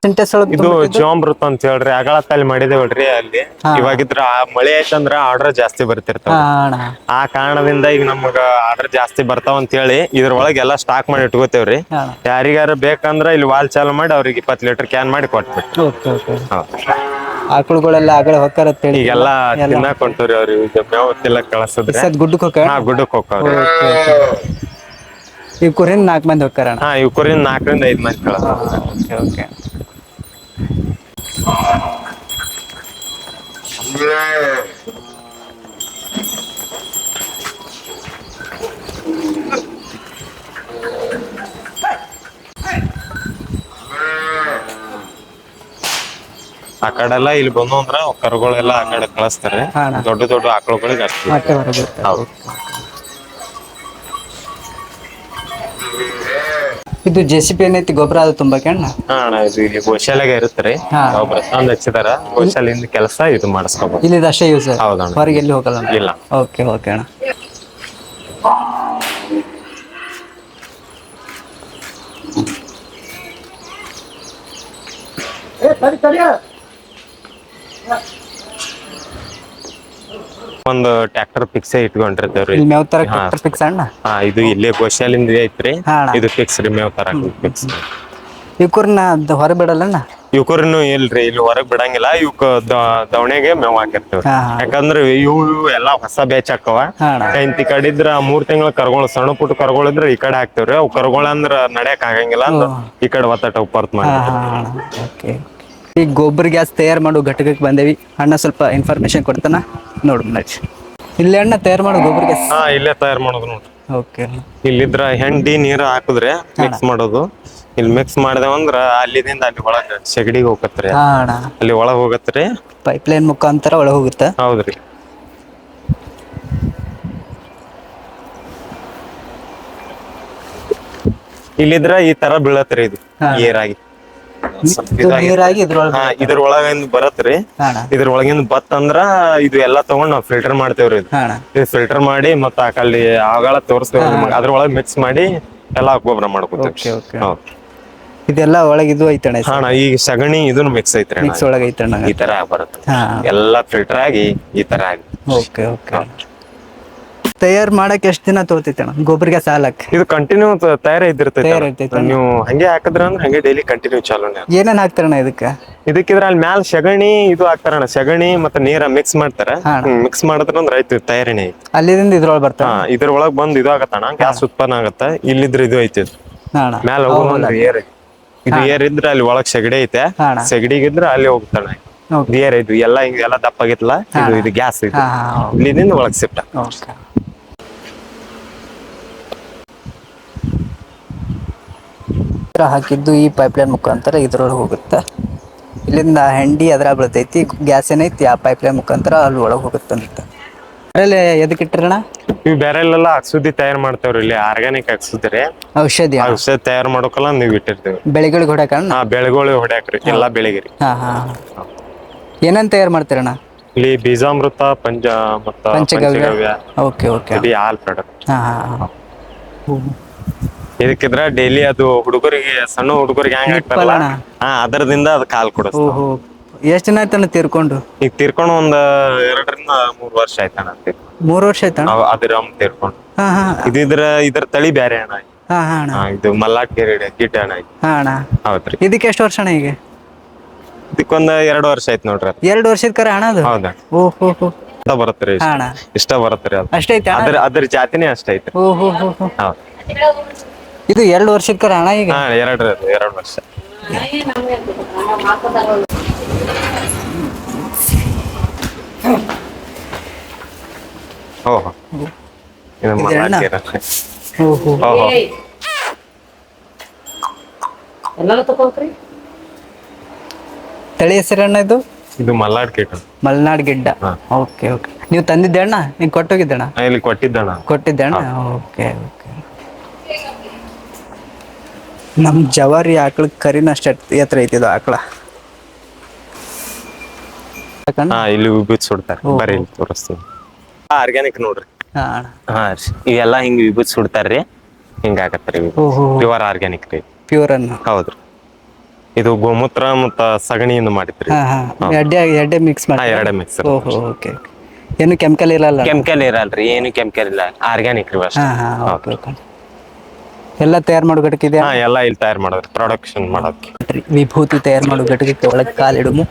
ಸಿಂಟೆಕ್ಸ್ ಒಳಗೆ ಇದು ಜೀವಾಮೃತ ಅಂತ ಹೇಳ್ರಿ ಅಗಳತ್ತಲ್ಲಿ ಮಾಡಿದೇವಲ್ರಿ ಅಲ್ಲಿ ಇವಾಗಿದ್ರ ಮಳೆ ಆಯ್ತಂದ್ರ ಆರ್ಡರ್ ಜಾಸ್ತಿ ಬರ್ತಿರ್ತಾವ ಅಣ್ಣ ಆ ಕಾರಣದಿಂದ ಈಗ ನಮಗ ಆರ್ಡರ್ ಜಾಸ್ತಿ ಬರ್ತಾವ ಅಂತ ಹೇಳಿ ಇದ್ರೊಳಗೆ ಎಲ್ಲಾ ಸ್ಟಾಕ್ ಮಾಡಿ ಇಟ್ಕೋತೇವ್ರಿ ಯಾರಿಗಾರ ಬೇಕಂದ್ರ ಇಲ್ಲಿ ವಾಲ್ ಚಾಲು ಮಾಡಿ ಅವ್ರಿಗೆ 20 ಲೀಟರ್ ಕ್ಯಾನ್ ಮಾಡಿ ಕೊಟ್ಬಿಟ್ಟು ಓಕೆ ಓಕೆ ಆಕಳುಗಳೆಲ್ಲ ಆಗಲೇ ಹೊಕ್ಕಾರತ್ತೇಳಿ ಈಗೆಲ್ಲಾ ತಿನ್ನಾಕ್ ಹೊಂಟವ್ರಿ ಅವ್ರಿಗೆ ಮೇವ್ ತಿಲ್ಲಕ್ ಕಳ್ಸಿದ್ರೆ ಗುಡ್ಡಕ್ಕೆ ಹೋಗ ಗುಡ್ಡಕ್ ಹೋಗ್ತಾವ್ರಿ ಈ ಕುರಿನ 4 ಮಂದಿ ಹೋಗ್ತಾರಣ್ಣ ಇವ್ ಕುರಿನ್ 4 ರಿಂದ 5 ಮಂದಿ ಕಳ್ಸ ಓಕೆ ಓಕೆ ಆ ಕಡೆಲ್ಲ ಇಲ್ಲಿ ಬಂದು ಅಂದ್ರ ಕರುಗಳೆಲ್ಲ ಆ ಕಡೆ ಕಳಿಸ್ತಾರೆ ದೊಡ್ಡ ದೊಡ್ಡ ಆಕಳುಗಳಿಗೆ ಅಷ್ಟೇ ಹೌದು ಇದು JCB ಏನೈತಿ ಗೊಬ್ಬರ ಅದು ತುಂಬಾಕೆ ಅಣ್ಣ ಅಣ್ಣ ಇದು ಇಲ್ಲಿ ಗೋಶಾಲೆಗೆ ಇರುತ್ತೆ ಗೊಬ್ಬರ ತಂದು ಹಚ್ಚಿದಾರ ಗೋಶಾಲೆಯಿಂದ ಕೆಲಸ ಇದು ಮಾಡಿಸ್ಕೋಬಹುದು ಇಲ್ಲಿ ಅಷ್ಟೇ ಯೂಸ್ ಹೌದಣ್ಣ ಹೊರಗೆ ಎಲ್ಲಿ ಹೋಗಲ್ಲ ಇಲ್ಲ ಓಕೆ ಓಕೆ ಅಣ್ಣ ಒಂದು ಟ್ರ್ಯಾಕ್ಟರ್ ಫಿಕ್ಸ್ ಇಟ್ಕೊಂಡಿರ್ತೇವ್ರಿ ಮೇವ್ ತರ ಫಿಕ್ಸ್ ಅಣ್ಣ ಇದು ಇಲ್ಲೇ ಗೋಶಾಲಿಂದ ಐತ್ರಿ ಇದು ಫಿಕ್ಸ್ ರೀ ಮೇವ್ ತರ ಫಿಕ್ಸ್ ಇವಕೂರ್ನ ಹೊರ ಬಿಡಲ್ಲಣ್ಣ ಇವಕೂರ್ನು ಇಲ್ರಿ ಇಲ್ಲಿ ಹೊರಗ್ ಬಿಡಂಗಿಲ್ಲ ಇವಕ್ ದವಣೆಗೆ ಮೇವ್ ಹಾಕಿರ್ತೇವ್ರಿ ಯಾಕಂದ್ರ ಇವು ಎಲ್ಲಾ ಹೊಸ ಬ್ಯಾಚ್ ಹಾಕವ ಇಂತಿ ಕಡಿದ್ರ 3 ತಿಂಗಳ ಕರ್ಗೋಳು ಸಣ್ಣ ಪುಟ್ಟ ಕರ್ಗೋಳು ಇದ್ರ ಈ ಕಡೆ ಹಾಕ್ತೇವ್ರಿ ಅವ್ ಕರ್ಗೋಳ ಅಂದ್ರ ನಡ್ಯಾಕ್ ಆಗಂಗಿಲ್ಲ ಅಂತ ಈ ಕಡೆ ಒತ್ತಟ ಉಪ್ಪರ್ತ್ ಮಾಡಿ ಈ ಗೊಬ್ಬರ ಗ್ಯಾಸ್ ತಯಾರು ಮಾಡೋ ಘಟಕಕ್ಕೆ ಬಂದೇವಿ ಅಣ್ಣ ಸ್ವಲ್ಪ ಇನ್ಫಾರ್ಮೇಶನ್ ಕೊಡ್ತಾನ ನೋಡ್ ಇಲ್ಲಿ ಅಣ್ಣ ತಯಾರು ಮಾಡೋ ಗೊಬ್ಬರ ಗ್ಯಾಸ್ ಇಲ್ಲೇ ತಯಾರು ಮಾಡೋದು ನೋಡ್ರಿ ಓಕೆ ಇಲ್ಲಿದ್ರ ಹೆಂಡಿ ನೀರು ಹಾಕಿದ್ರೆ ಮಿಕ್ಸ್ ಮಾಡೋದು ಇಲ್ಲಿ ಮಿಕ್ಸ್ ಮಾಡಿದೇವಂದ್ರ ಅಲ್ಲಿದಿಂದ ಅಲ್ಲಿ ಒಳಗ ಸೆಗಡಿಗೆ ಹೋಗತ್ರಿ ಅಲ್ಲಿ ಒಳಗ್ ಹೋಗತ್ರಿ ಪೈಪ್ ಲೈನ್ ಮುಖಾಂತರ ಒಳಗ್ ಹೋಗುತ್ತಾ ಹೌದ್ರಿ ಇಲ್ಲಿದ್ರ ಈ ತರ ಬೀಳತ್ರಿ ಇದು ಏರಾಗಿ ಇದ್ರ ಒಳಗಿಂದ ಬರತ್ರಿ ಇದ್ರ ಒಳಗಿಂದ ಬತ್ತಂದ್ರ ಇದು ಎಲ್ಲಾ ತಗೊಂಡ್ ನಾವ್ ಫಿಲ್ಟರ್ ಮಾಡ್ತೇವ್ರಿ ಇದು ಫಿಲ್ಟರ್ ಮಾಡಿ ಮತ್ತ ಅಲ್ಲಿ ಆಗಳ ತೋರಿಸ್ತೇವ್ರಿ ಅದ್ರೊಳಗ ಮಿಕ್ಸ್ ಮಾಡಿ ಎಲ್ಲಾ ಗೊಬ್ಬರ ಮಾಡ್ಕೊತೇವ್ರಿ ಇದೆಲ್ಲ ಒಳಗಿದು ಐತಣ್ಣ ಹಾ ಈಗ ಸಗಣಿ ಇದನ್ನು ಮಿಕ್ಸ್ ಐತ್ರಿ ಮಿಕ್ಸ್ ಒಳಗ ಐತಣ್ಣ ಈ ತರ ಬರುತ್ತೆ ಎಲ್ಲಾ ಫಿಲ್ಟರ್ ಆಗಿ ಈ ತರ ಆಗಿ ಓಕೆ ಓಕೆ ತಯಾರು ಮಾಡಕ್ ಎಷ್ಟ್ ದಿನ ತಗೋತೈತಣ್ಣ ಗೊಬ್ಬರಿಗೆ ಸಾಲಕ್ ಇದು ಕಂಟಿನ್ಯೂ ತಯಾರ ಇದ್ದಿರ್ತೈತಿ ನೀವು ಹಂಗೆ ಹಾಕಿದ್ರ ಅಂದ್ರೆ ಹಂಗೆ ಡೈಲಿ ಕಂಟಿನ್ಯೂ ಚಾಲು ಏನೇನ್ ಹಾಕ್ತಾರಣ್ಣ ಇದಕ್ಕಿದ್ರ ಅಲ್ಲಿ ಮ್ಯಾಲ ಸಗಣಿ ಇದು ಹಾಕ್ತಾರಣ್ಣ ಸಗಣಿ ಮತ್ತೆ ನೀರ ಮಿಕ್ಸ್ ಮಾಡ್ತಾರ ಮಿಕ್ಸ್ ಮಾಡಿದ್ರ ಅಂದ್ರೆ ಆಯ್ತು ತಯಾರಿನೇ ಐತಿ ಅಲ್ಲಿಂದ ಇದ್ರೊಳಗೆ ಬರ್ತಾವ ಇದ್ರೊಳಗ್ ಬಂದ್ ಇದು ಆಗತ್ತಣ್ಣ ಗ್ಯಾಸ್ ಉತ್ಪನ್ನ ಆಗತ್ತ ಇಲ್ಲಿದ್ರ ಇದು ಐತಿ ಮ್ಯಾಲ ಏರ್ ಇದು ಏರ್ ಇದ್ರ ಅಲ್ಲಿ ಒಳಗ್ ಸಗಡಿ ಐತೆ ಸಗಡಿಗಿದ್ರ ಅಲ್ಲಿ ಹೋಗ್ತಾನ ಏರ್ ಇದು ಎಲ್ಲ ಹಿಂಗೆಲ್ಲ ದಪ್ಪ ಆಗಿತ್ತಲ್ಲ ಇದು ಗ್ಯಾಸ್ ಐತಿ ಇಲ್ಲಿಂದ ಒಳಗ್ ಸಿಪ್ಟ ಹಾಕಿದ್ದು ಈ ಪೈಪ್ಲೈನ್ ಮುಖಾಂತರ ಇದ್ರೊಳಗೆ ಹೋಗುತ್ತೆ ಇಲ್ಲಿಂದ ಹೆಂಡಿ ಅದ್ರ ಬೀಳ್ತೈತಿ ಗ್ಯಾಸ್ ಏನೈತಿ ಆ ಪೈಪ್ಲೈನ್ ಮುಖಾಂತರ ಅಲ್ಲಿ ಒಳಗೆ ಹೋಗುತ್ತಂತ ಅಲ್ಲಿ ಎದಕ್ಕೆ ಇಟ್ಟಿರಣ್ಣ ನೀವು ಬೇರೆಲ್ಲ ಔಷಧಿ ತಯಾರು ಮಾಡ್ತೇವ್ರಿ ಇಲ್ಲಿ ಆರ್ಗ್ಯಾನಿಕ್ ಔಷಧಿ ಔಷಧಿ ತಯಾರು ಮಾಡೋಕಲ್ಲ ನೀವು ಇಟ್ಟಿರ್ತೇವೆ ಬೆಳೆಗಳಿಗೆ ಹೊಡ್ಯಾಕ ಬೆಳೆಗಳಿಗೆ ಹೊಡ್ಯಾಕ್ರಿ ಎಲ್ಲಾ ಬೆಳೆಗಿರಿ ಏನಂತ ತಯಾರು ಮಾಡ್ತೀರಣ್ಣ ಇಲ್ಲಿ ಬೀಜಾಮೃತ ಪಂಚಗವ್ಯ ಓಕೆ ಓಕೆ ಹಾಲ್ ಪ್ರಾಡಕ್ಟ್ ಇದಕ್ಕಿದ್ರ ಡೈಲಿ ಅದು ಹುಡುಗರಿಗೆ ಸಣ್ಣ ಹುಡುಗರಿಗೆ ಹೆಂಗ್ ಹಾಕ್ತಾರಲ್ಲ ಅದರದಿಂದ ಅದಕ್ಕೆ ಹಾಲ್ ಕೊಡಿಸ್ತಾವ ಎಷ್ಟ್ ದಿನ ಆಯ್ತಣ್ಣ ತೀರ್ಕೊಂಡು ಈಗ ತೀರ್ಕೊಂಡು ಒಂದ್ 2 ರಿಂದ 3 ವರ್ಷ ಆಯ್ತಣ್ಣ 3 ವರ್ಷ ಆಯ್ತಣ್ಣ ಅದ್ರ ತೀರ್ಕೊಂಡು ಇದ್ರ ತಳಿ ಬ್ಯಾರೆ ಅಣ್ಣ ಇದು ಮಲ್ಲಾಟ್ ಗಿಡ್ಡ ಅಣ್ಣ ಹೌದ್ರಿ ಇದಕ್ಕೆ ಎಷ್ಟು ವರ್ಷ ಅಣ್ಣ ಈಗ ಇದಕ್ಕೊಂದ್ 2 ವರ್ಷ ಆಯ್ತು ನೋಡ್ರಿ 2 ವರ್ಷದ ಕರ ಅಣ್ಣ ಅದು ಹೌದಾ ಓಹೋ ಬರತ್ರಿ ಇಷ್ಟ ಬರತ್ರಿ ಅದು ಅಷ್ಟೈತೆ ಅದ್ರ ಜಾತಿನೇ ಅಷ್ಟ ಐತ್ರಿ ಇದು 2 ವರ್ಷದ ಕರ ಅಣ್ಣ ಈಗ 2 ವರ್ಷ ಓಹೋ ತಳಿ ಹೆಸರಣ್ಣ ಇದು ಮಲ್ನಾಡ್ ಗಿಡ್ಡ ಓಕೆ ಓಕೆ ನೀವು ತಂದಿದ್ದೆ ಅಣ್ಣ ನೀವು ಕೊಟ್ಟೋಗಿದ್ದಣ್ಣ ಇಲ್ಲಿ ಕೊಟ್ಟಿದ್ದಣ್ಣ ಓಕೆ ಓಕೆ ನಮ್ ಜವಾರಿ ಆಕಳ ಕರಿನ ಅಷ್ಟ ಎತ್ತರ ಐತಿದು ಆಕಳ ಇಲ್ಲಿ ವಿಭೂತಿ ಸುಡ್ತಾರೆ ಬರೀ ಇಲ್ಲಿ ತೋರಿಸ್ತೀನಿ ಆರ್ಗ್ಯಾನಿಕ್ ನೋಡ್ರಿ ಇವೆಲ್ಲ ಹಿಂಗ್ ವಿಭೂತಿ ಸುಡ್ತಾರ್ರಿ ಹಿಂಗ ಆಗತ್ರಿ ಪ್ಯೂರ್ ಆರ್ಗ್ಯಾನಿಕ್ ರೀ ಪ್ಯೂರ್ ಅನ್ನ ಹೌದ್ರಿ ಇದು ಗೋಮೂತ್ರ ಮತ್ತ ಸಗಣಿಯಿಂದ ಮಾಡಿದ್ರಿ. ಎಡ್ಡೆ ಮಿಕ್ಸ್ ಮಾಡಿ. ಎರಡೇ ಮಿಕ್ಸ್. ಓಹೋ, ಓಕೆ. ಏನು ಕೆಮಿಕಲ್ ಇರಲ್ಲ? ಕೆಮಿಕಲ್ ಇರಲ್ರಿ, ಏನು ಕೆಮಿಕಲ್ ಇಲ್ಲ, ಆರ್ಗ್ಯಾನಿಕ್ ರೀ ಅಷ್ಟೇ. Okay okay. ಎಲ್ಲ ತಯಾರು ಮಾಡೋ ಘಟಕ ಇದೆ? ಎಲ್ಲ ಇಲ್ಲಿ ತಯಾರು ಮಾಡೋದು, ಪ್ರೊಡಕ್ಷನ್ ಮಾಡೋಕೆ. ವಿಭೂತಿ ತಯಾರು ಮಾಡೋ ಘಟಕಕ್ಕೆ ಒಳಗೆ ಕಾಲಿಡುಮು.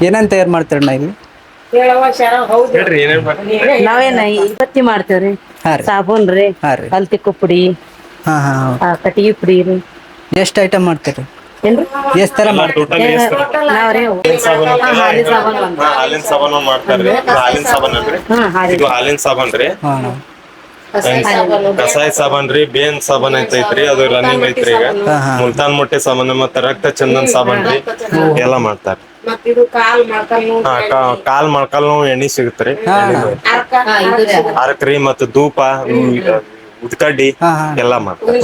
ಏನೇನು ತಯಾರು ಮಾಡ್ತೀರಣ್ಣ ಇಲ್ಲಿ? ನಾವೇನ ಬತ್ತಿ ಮಾಡ್ತೇವ್ರಿ, ಸಾಬೂನ್ ರೀ, ಹಲ್ತಿಕ್ಕು ಪುಡಿ, ಕಟ್ಟಿಗೆ ಪುಡಿ ರೀ. ಎಷ್ಟು ಐಟಮ್ ಮಾಡ್ತೀರಿ? ಏನ್ರಿ ಎಷ್ಟು ತರ ಮಾಡ್ತೀರಿ? ನಾವ್ರಿ ಹಾಲಿನ ಸಾಬಾನು ಮಾಡ್ತಾರ್ರಿ. ಹಾಲಿನ ಸಾಬಾನ್ ಅಲ್ರಿ, ಇದು ಹಾಲಿನ ಸಾಬಾನ್ ರೀ. ಕಸಾಯ ಸಾಬಾನ್ ರೀ, ಬೇನ್ ಸಾಬಾನ್ ಅಂತ ಐತ್ರಿ, ಅದು ರನ್ನಿಂಗ್ ಐತ್ರಿ ಈಗ. ಮುಲ್ತಾನ್ ಮೊಟ್ಟೆ ಸಾಬಾನ್ ಮತ್ತೆ ರಕ್ತ ಚಂದನ್ ಸಾಬಾನ್ ರೀ, ಎಲ್ಲ ಮಾಡ್ತಾರ. ಕಾಲ್ ಮೊಳಕಾಲ್ ನೋವು ಎಣ್ಣಿ ಸಿಗತ್ರಿ, ಅರಕ್ರಿ ಮತ್ತ ಧೂಪ, ಉದ್ಕಡ್ಡಿ ಎಲ್ಲ ಮಾಡ್ತಾರೆ.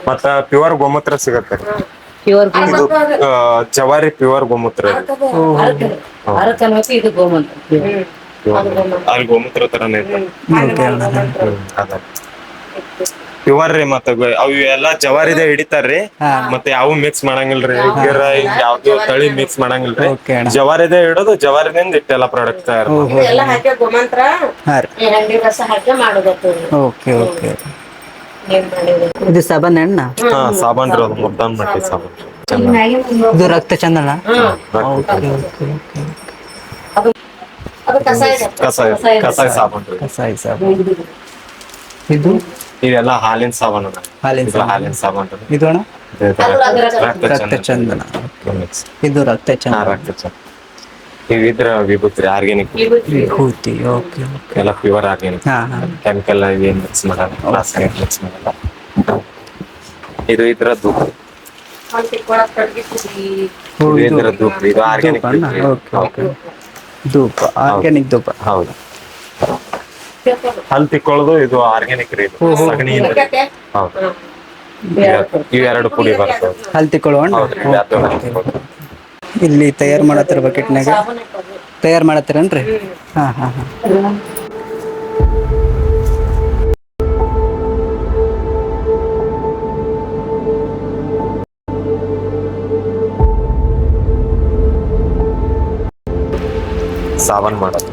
ಮತ್ತ ಪ್ಯೂರ್ ಗೋಮೂತ್ರ ಸಿಗತ್ತೆ. ಇದು ಜವಾರಿ ಪ್ಯೂರ್ ಗೋಮೂತ್ರ, ಇದು ಗೋಮೂತ್ರ. ಅಲ್ಲಿ ಗೋಮೂತ್ರ ತರನೇ ಪ್ಯೂರ್ ರೀ. ಮತ್ತ ಅವು ಎಲ್ಲಾ ಜವಾರಿದೆ ಹಿಡಿತಾರ್ರಿ, ಮತ್ತೆ ಯಾವ ಮಿಕ್ಸ್ ಮಾಡಂಗಿಲ್ರಿ, ಯಾವ್ದು ತಳಿ ಮಿಕ್ಸ್ ಮಾಡಂಗಿಲ್ರಿ. ಜವಾರಿದೆ ಹಿಡೋದು, ಜವಾರಿದಿಂದ ಇಟ್ಟೆಲ್ಲ ಪ್ರಾಡಕ್ಟ್ ತಯಾರು. ಇದು ಸಾಬಾನ್ ಎಣ್ಣ? ಸಾಬಾನ್ ರೀ, ಅದು ಮುಲ್ತಾನ್ ಮಟ್ಟಿ ಸಾಬಾನ್. ಇದು ರಕ್ತ ಚಂದನ? ಕಸಾಯ ಸಾಬಾನ್ ರೀ. ಕಸಾಯ ಸಾಬಾನ್. ಇದು ಇದೆಲ್ಲ ಹಾಲಿನ ಸಾಬಾನು. ಹಾಲಿನ ಸಾಬಾನ್ ರೀ. ಇದು ಅಣ್ಣ ರಕ್ತ ಚಂದನ. ಇದು ರಕ್ತ ಚಂದನ. ರಕ್ತ ಚಂದನ. ಇದ್ರ ವಿಭೂತಿ ಆರ್ಗ್ಯಾನಿಕ್ ವಿಭೂತಿ. ಓಕೆ, ಎಲ್ಲ ಪ್ಯೂರ್ ಆರ್ಗ್ಯಾನಿಕ್, ಕೆಮಿಕಲ್ ಏನ್ ಮಿಕ್ಸ್ ಮಾಡಲ್ಲ, ರಾಸಾಯನಿಕ ಮಿಕ್ಸ್ ಮಾಡಲ್ಲ. ಇದು ಇದ್ರ ಧೂಪ, ಇದ್ರ ಧೂಪ, ಇದು ಆರ್ಗ್ಯಾನಿಕ್ ಧೂಪ, ಆರ್ಗ್ಯಾನಿಕ್ ಧೂಪ. ಹೌದು. ಹಲ್ ತಿಕ್ಕೊಳ್ಳೋದು ಇದು ಆರ್ಗ್ಯಾನಿಕ್ ರೀ, ಸಗಣಿಯಿಂದ. ಹೌದು, ಇವೆರಡು ಪುಡಿ ಬರ್ತವೆ. ಹಲ್ ತಿಕ್ಕೊಳ್ಳೋಣ. ಇಲ್ಲಿ ತಯಾರು ಮಾಡತ್ತಿರ ಬಕೆಟ್ನಾಗ ತಯಾರು ಮಾಡತ್ತೀರನ್ರಿ? ಹಾ ಹಾ ಹಾ. ಸಾಬಾನ್ ಮಾಡೋದು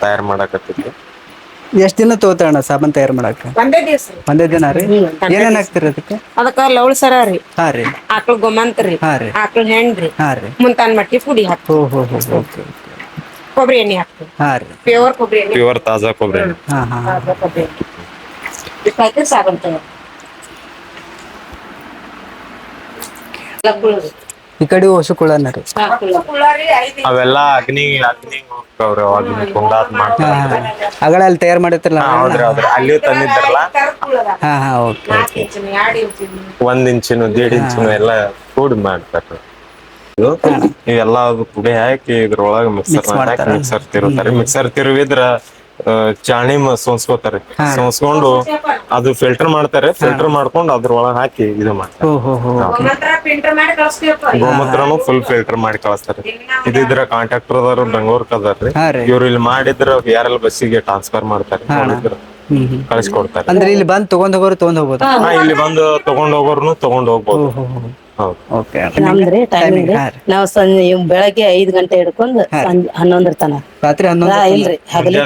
ತಯಾರು ಮಾಡಕತ್ತಿದ್ವಿ. ಎಷ್ಟ್ ದಿನ ತಗೋತಾರಣ್ಣ ಸಾಬಾನ್ ತಯಾರು ಮಾಡಕ? ಒಂದೇ ದಿನ ರೀ. ಏನೇನ್ ಹಾಕ್ತಿರಿ ಅದಕ್ಕೆ? ಅದಕ್ಕ ಲವಳ ಸರ ರೀ, ಹಾ ರೀ, ಆಕಳ ಗೊಮ್ಮಂತ ರೀ, ಆಕಳ ಹೆಣ್ ರೀ, ಮುಂತಾನ್ ಮಟ್ಟಿ ಪುಡಿ ಹಾಕ್ತಿವಿ, ಕೊಬ್ಬರಿ ಎಣ್ಣೆ ಹಾಕ್ತಿವಿ. ಹಾ ರೀ, ಪ್ಯೂರ್ ಕೊಬ್ಬರಿ ಎಣ್ಣೆ, ಪ್ಯೂರ್ ತಾಜಾ ಕೊಬ್ಬರಿ ಎಣ್ಣೆ. ಹಾ ಹಾ. ಸಾಬಾನ್ ತಯಾರು. ಈ ಕಡೆ ಹೊಸ ಕುಳನ ರೀ. ಅವೆಲ್ಲ ಅಗ್ನಿ ಹೋಗ್ತಾವ್ರಿ, ಅಗ್ನಿ ಕುಂಡಾದ್ ಮಾಡ್ತಾರ. ಅಗಳ ಅಲ್ಲಿ ತಯಾರು ಮಾಡಿರ್ತಿರಲ್ಲ? ಹೌದ್ರಿ, ಅಲ್ಲಿ ತಂದಿದ್ರಲ್ಲ. ಹಾ ಹಾ, ಓಕೆ. 1 ಇಂಚಿನ 1.5 ಇಂಚಿನ ಎಲ್ಲ ಕೂಡಿ ಮಾಡ್ತಾರೆ. ಇವೆಲ್ಲ ಪುಡಿ ಹಾಕಿ ಇದ್ರೊಳಗ ಮಿಕ್ಸರ್ ತಿರುತ್ತಾರೆ. ಮಿಕ್ಸರ್ ತಿರುವಿದ್ರ ಚಾಣಿ ಸೋಸ್ಕೋತಾರೆ. ಸೋಸ್ಕೊಂಡು ಅದು ಫಿಲ್ಟರ್ ಮಾಡ್ತಾರೆ. ಫಿಲ್ಟರ್ ಮಾಡ್ಕೊಂಡು ಅದ್ರೊಳಗ ಹಾಕಿ ಇದು ಮಾಡ್ತಾರೆ. ಗೋಮೂತ್ರನು ಫುಲ್ ಫಿಲ್ಟರ್ ಮಾಡಿ ಕಳಿಸ್ತಾರೆ. ಇದ್ರ ಕಾಂಟ್ರಾಕ್ಟರ್ ಅದಾರ, ಬೆಂಗಳೂರ್ಕ್ ಅದಾರ್ರಿ. ಇವ್ರು ಇಲ್ಲಿ ಮಾಡಿದ್ರ ಯಾರೆಲ್ಲ ಬಸ್ಸಿಗೆ ಟ್ರಾನ್ಸ್ಫರ್ ಮಾಡ್ತಾರೆ, ಕಳಿಸ್ಕೊಡ್ತಾರೆ. ಅಂದ್ರೆ ಇಲ್ಲಿ ಬಂದು ತಗೊಂಡ್ ಹೋಗ್ಬೋದು? ಇಲ್ಲಿ ಬಂದು ತಗೊಂಡ್ ಹೋಗೋರ್ನು ತಗೊಂಡ್ ಹೋಗ್ಬೋದು. ನಮ್ದ್ರಿ ಟೈಮಿಂಗ್ ನಾವ್ ಬೆಳಗ್ಗೆ 5 ಗಂಟೆ ಹಿಡ್ಕೊಂಡು 11 ತನ. ರಾತ್ರಿ 11? ಇಲ್ರಿ, ಹಗಲಿ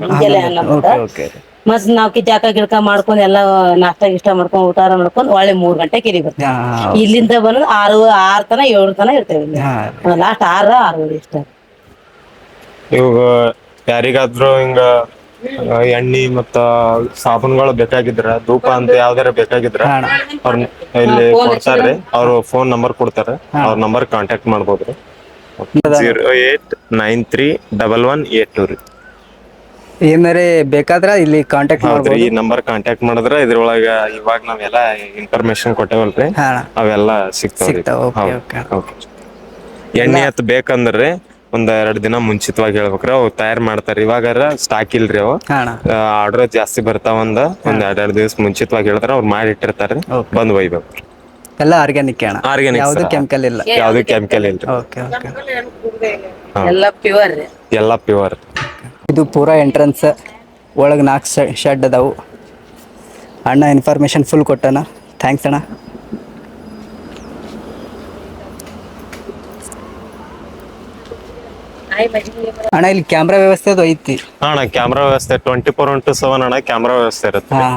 ಮುಂಜಾನೆ 11. ಮತ್ ನಾವ್ ಜಾಕ ಗಿಡಕ ಮಾಡ್ಕೊಂಡ್ ಎಲ್ಲಾ ನಾಷ್ಟ ಗಿಷ್ಟ ಮಾಡ್ಕೊಂಡ್ ಊಟ ಮಾಡ್ಕೊಂಡ್ ಒಳ್ಳೆ 3 ಗಂಟೆಗೆ ಇಲ್ಲಿ ಬರ್ತೀವಿ. ಇಲ್ಲಿಂದ ಬಂದ್ 6 ತನ 7 ತನ ಇರ್ತೇವೆ. ಲಾಸ್ಟ್ 6 ಇಷ್ಟ. ಇವಾಗ ಯಾರಿಗಾದ್ರು ಹಿಂಗ ಎಣ್ಣಿ ಮತ್ತ ಸಾಬೂನ್ಗಳು ಬೇಕಾಗಿದ್ರ, ಧೂಪ ಅಂತ ಯಾವ್ದಾರ ಬೇಕಾಗಿದ್ರ ಅವ್ರ ಇಲ್ಲಿ ಕೊಡ್ತಾರ್ರಿ. ಅವ್ರು ಫೋನ್ ನಂಬರ್ ಕೊಡ್ತಾರ, ಅವ್ರ ನಂಬರ್ ಕಾಂಟ್ಯಾಕ್ಟ್ ಮಾಡ್ಬೋದ್ರಿ. 08931182 ರೀ. ಏನಾರೇ ಬೇಕಾದ್ರ ಇಲ್ಲಿ ಕಾಂಟ್ಯಾಕ್ಟ್ ಮಾಡ್ಬೋದು. ಈ ನಂಬರ್ ಕಾಂಟ್ಯಾಕ್ಟ್ ಮಾಡಿದ್ರ ಇದ್ರೊಳಗ ಇವಾಗ ನಾವೆಲ್ಲ ಇನ್ಫಾರ್ಮೇಶನ್ ಕೊಟ್ಟೇವಲ್ರಿ, ಅವೆಲ್ಲ ಸಿಗ್ತಾವ. ಎಣ್ಣೆ ಹತ್ ಬೇಕಂದ್ರಿ 1-2 ದಿನ ಮುಂಚಿತವಾಗಿ ಹೇಳ್ಬೇಕ್ರಿ, ಅವ್ ತಯಾರು ಮಾಡ್ತಾರ. ಇವಾಗಾರ ಸ್ಟಾಕ್ ಇಲ್ರಿ, ಅವ್ ಆರ್ಡರ್ ಜಾಸ್ತಿ ಬರ್ತಾವ. ಒಂದ್ 2-2 ದಿವಸ ಮುಂಚಿತವಾಗಿ ಹೇಳಿದ್ರ ಅವ್ರು ಮಾಡಿ ಇಟ್ಟಿರ್ತಾರ, ಬಂದ್ ಒಯ್ಬೇಕ್ರಿ. ಎಲ್ಲ ಆರ್ಗ್ಯಾನಿಕ್ ಅಣ್ಣ, Organic ಯಾವುದು sir. ಕೆಮಿಕಲ್ ಇಲ್ಲ. ಯಾವ್ದು ಕೆಮಿಕಲ್ ಇಲ್ರಿ, ಓಕೆ ಓಕೆ. ಎಲ್ಲ ಪ್ಯೂರ್ ರೀ. ಎಲ್ಲ ಪ್ಯೂರ್. ಇದು ಪೂರಾ ಎಂಟ್ರೆನ್ಸ್, ಒಳಗೆ 4 ಶೆಡ್ ಅದಾವು. ಅಣ್ಣ ಇನ್ಫಾರ್ಮೇಶನ್ ಫುಲ್ ಕೊಟ್ಟಣ, ಥ್ಯಾಂಕ್ಸ್ ಅಣ್ಣ. ಅಣ್ಣ ಇಲ್ಲಿ ಕ್ಯಾಮ್ರಾ ವ್ಯವಸ್ಥೆ ಅದು ಐತಿ? ಅಣ್ಣ ಕ್ಯಾಮ್ರಾ ವ್ಯವಸ್ಥೆ 24/7 ಅಣ್ಣ ಕ್ಯಾಮ್ರಾ ವ್ಯವಸ್ಥೆ ಇರುತ್ತೆ. ಹಾ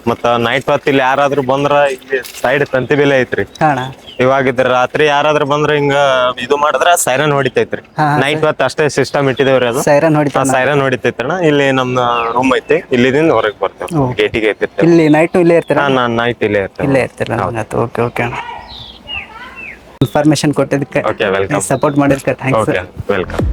ಮತ್ತ ನೈಟ್ ಹೊತ್ತು ಇಲ್ಲಿ ಯಾರಾದ್ರೂ ಬಂದ್ರ ಇಲ್ಲಿ ಸೈಡ್ ತಂತಿ ಬೇಲೆ ಐತ್ರಿ. ಅಣ್ಣ ಇವಾಗ ಇದ್ರ ರಾತ್ರಿ ಯಾರಾದ್ರೂ ಬಂದ್ರ ಹಿಂಗ ಇದು ಮಾಡಿದ್ರ ಸೈರನ್ ಹೊಡಿತೈತ್ರಿ. ನೈಟ್ ಹೊತ್ತು ಅಷ್ಟೇ ಸಿಸ್ಟಮ್ ಇಟ್ಟಿದೇವ್ರಿ, ಅದು ಸೈರನ್ ಹೊಡಿತಾನ. ಸೈರನ್ ಹೊಡಿತೈತ್ರಣ. ಇಲ್ಲಿ ನಮ್ ರೂಮ್ ಐತಿ, ಇಲ್ಲಿದಿಂದ ಹೊರಗೆ ಬರ್ತೇವೆ, ಗೇಟಿಗೆ ಐತಿ. ಇಲ್ಲಿ ನೈಟು ಇಲ್ಲೇ ಇರ್ತೀರಾ? ನಾನ್ ನೈಟ್ ಇಲ್ಲೇ ಇರ್ತೇನೆ. ಇಲ್ಲೇ ಇರ್ತೀರ? ಓಕೆ ಓಕೆ ಅಣ್ಣ, ಇನ್ಫಾರ್ಮೇಶನ್ ಕೊಟ್ಟಿದ್ದಕ್ಕೆ ಓಕೆ ವೆಲ್ಕಮ್. ಸಪೋರ್ಟ್ ಮಾಡಿದ್ದಕ್ಕೆ ಥ್ಯಾಂಕ್ಸ್. Okay welcome.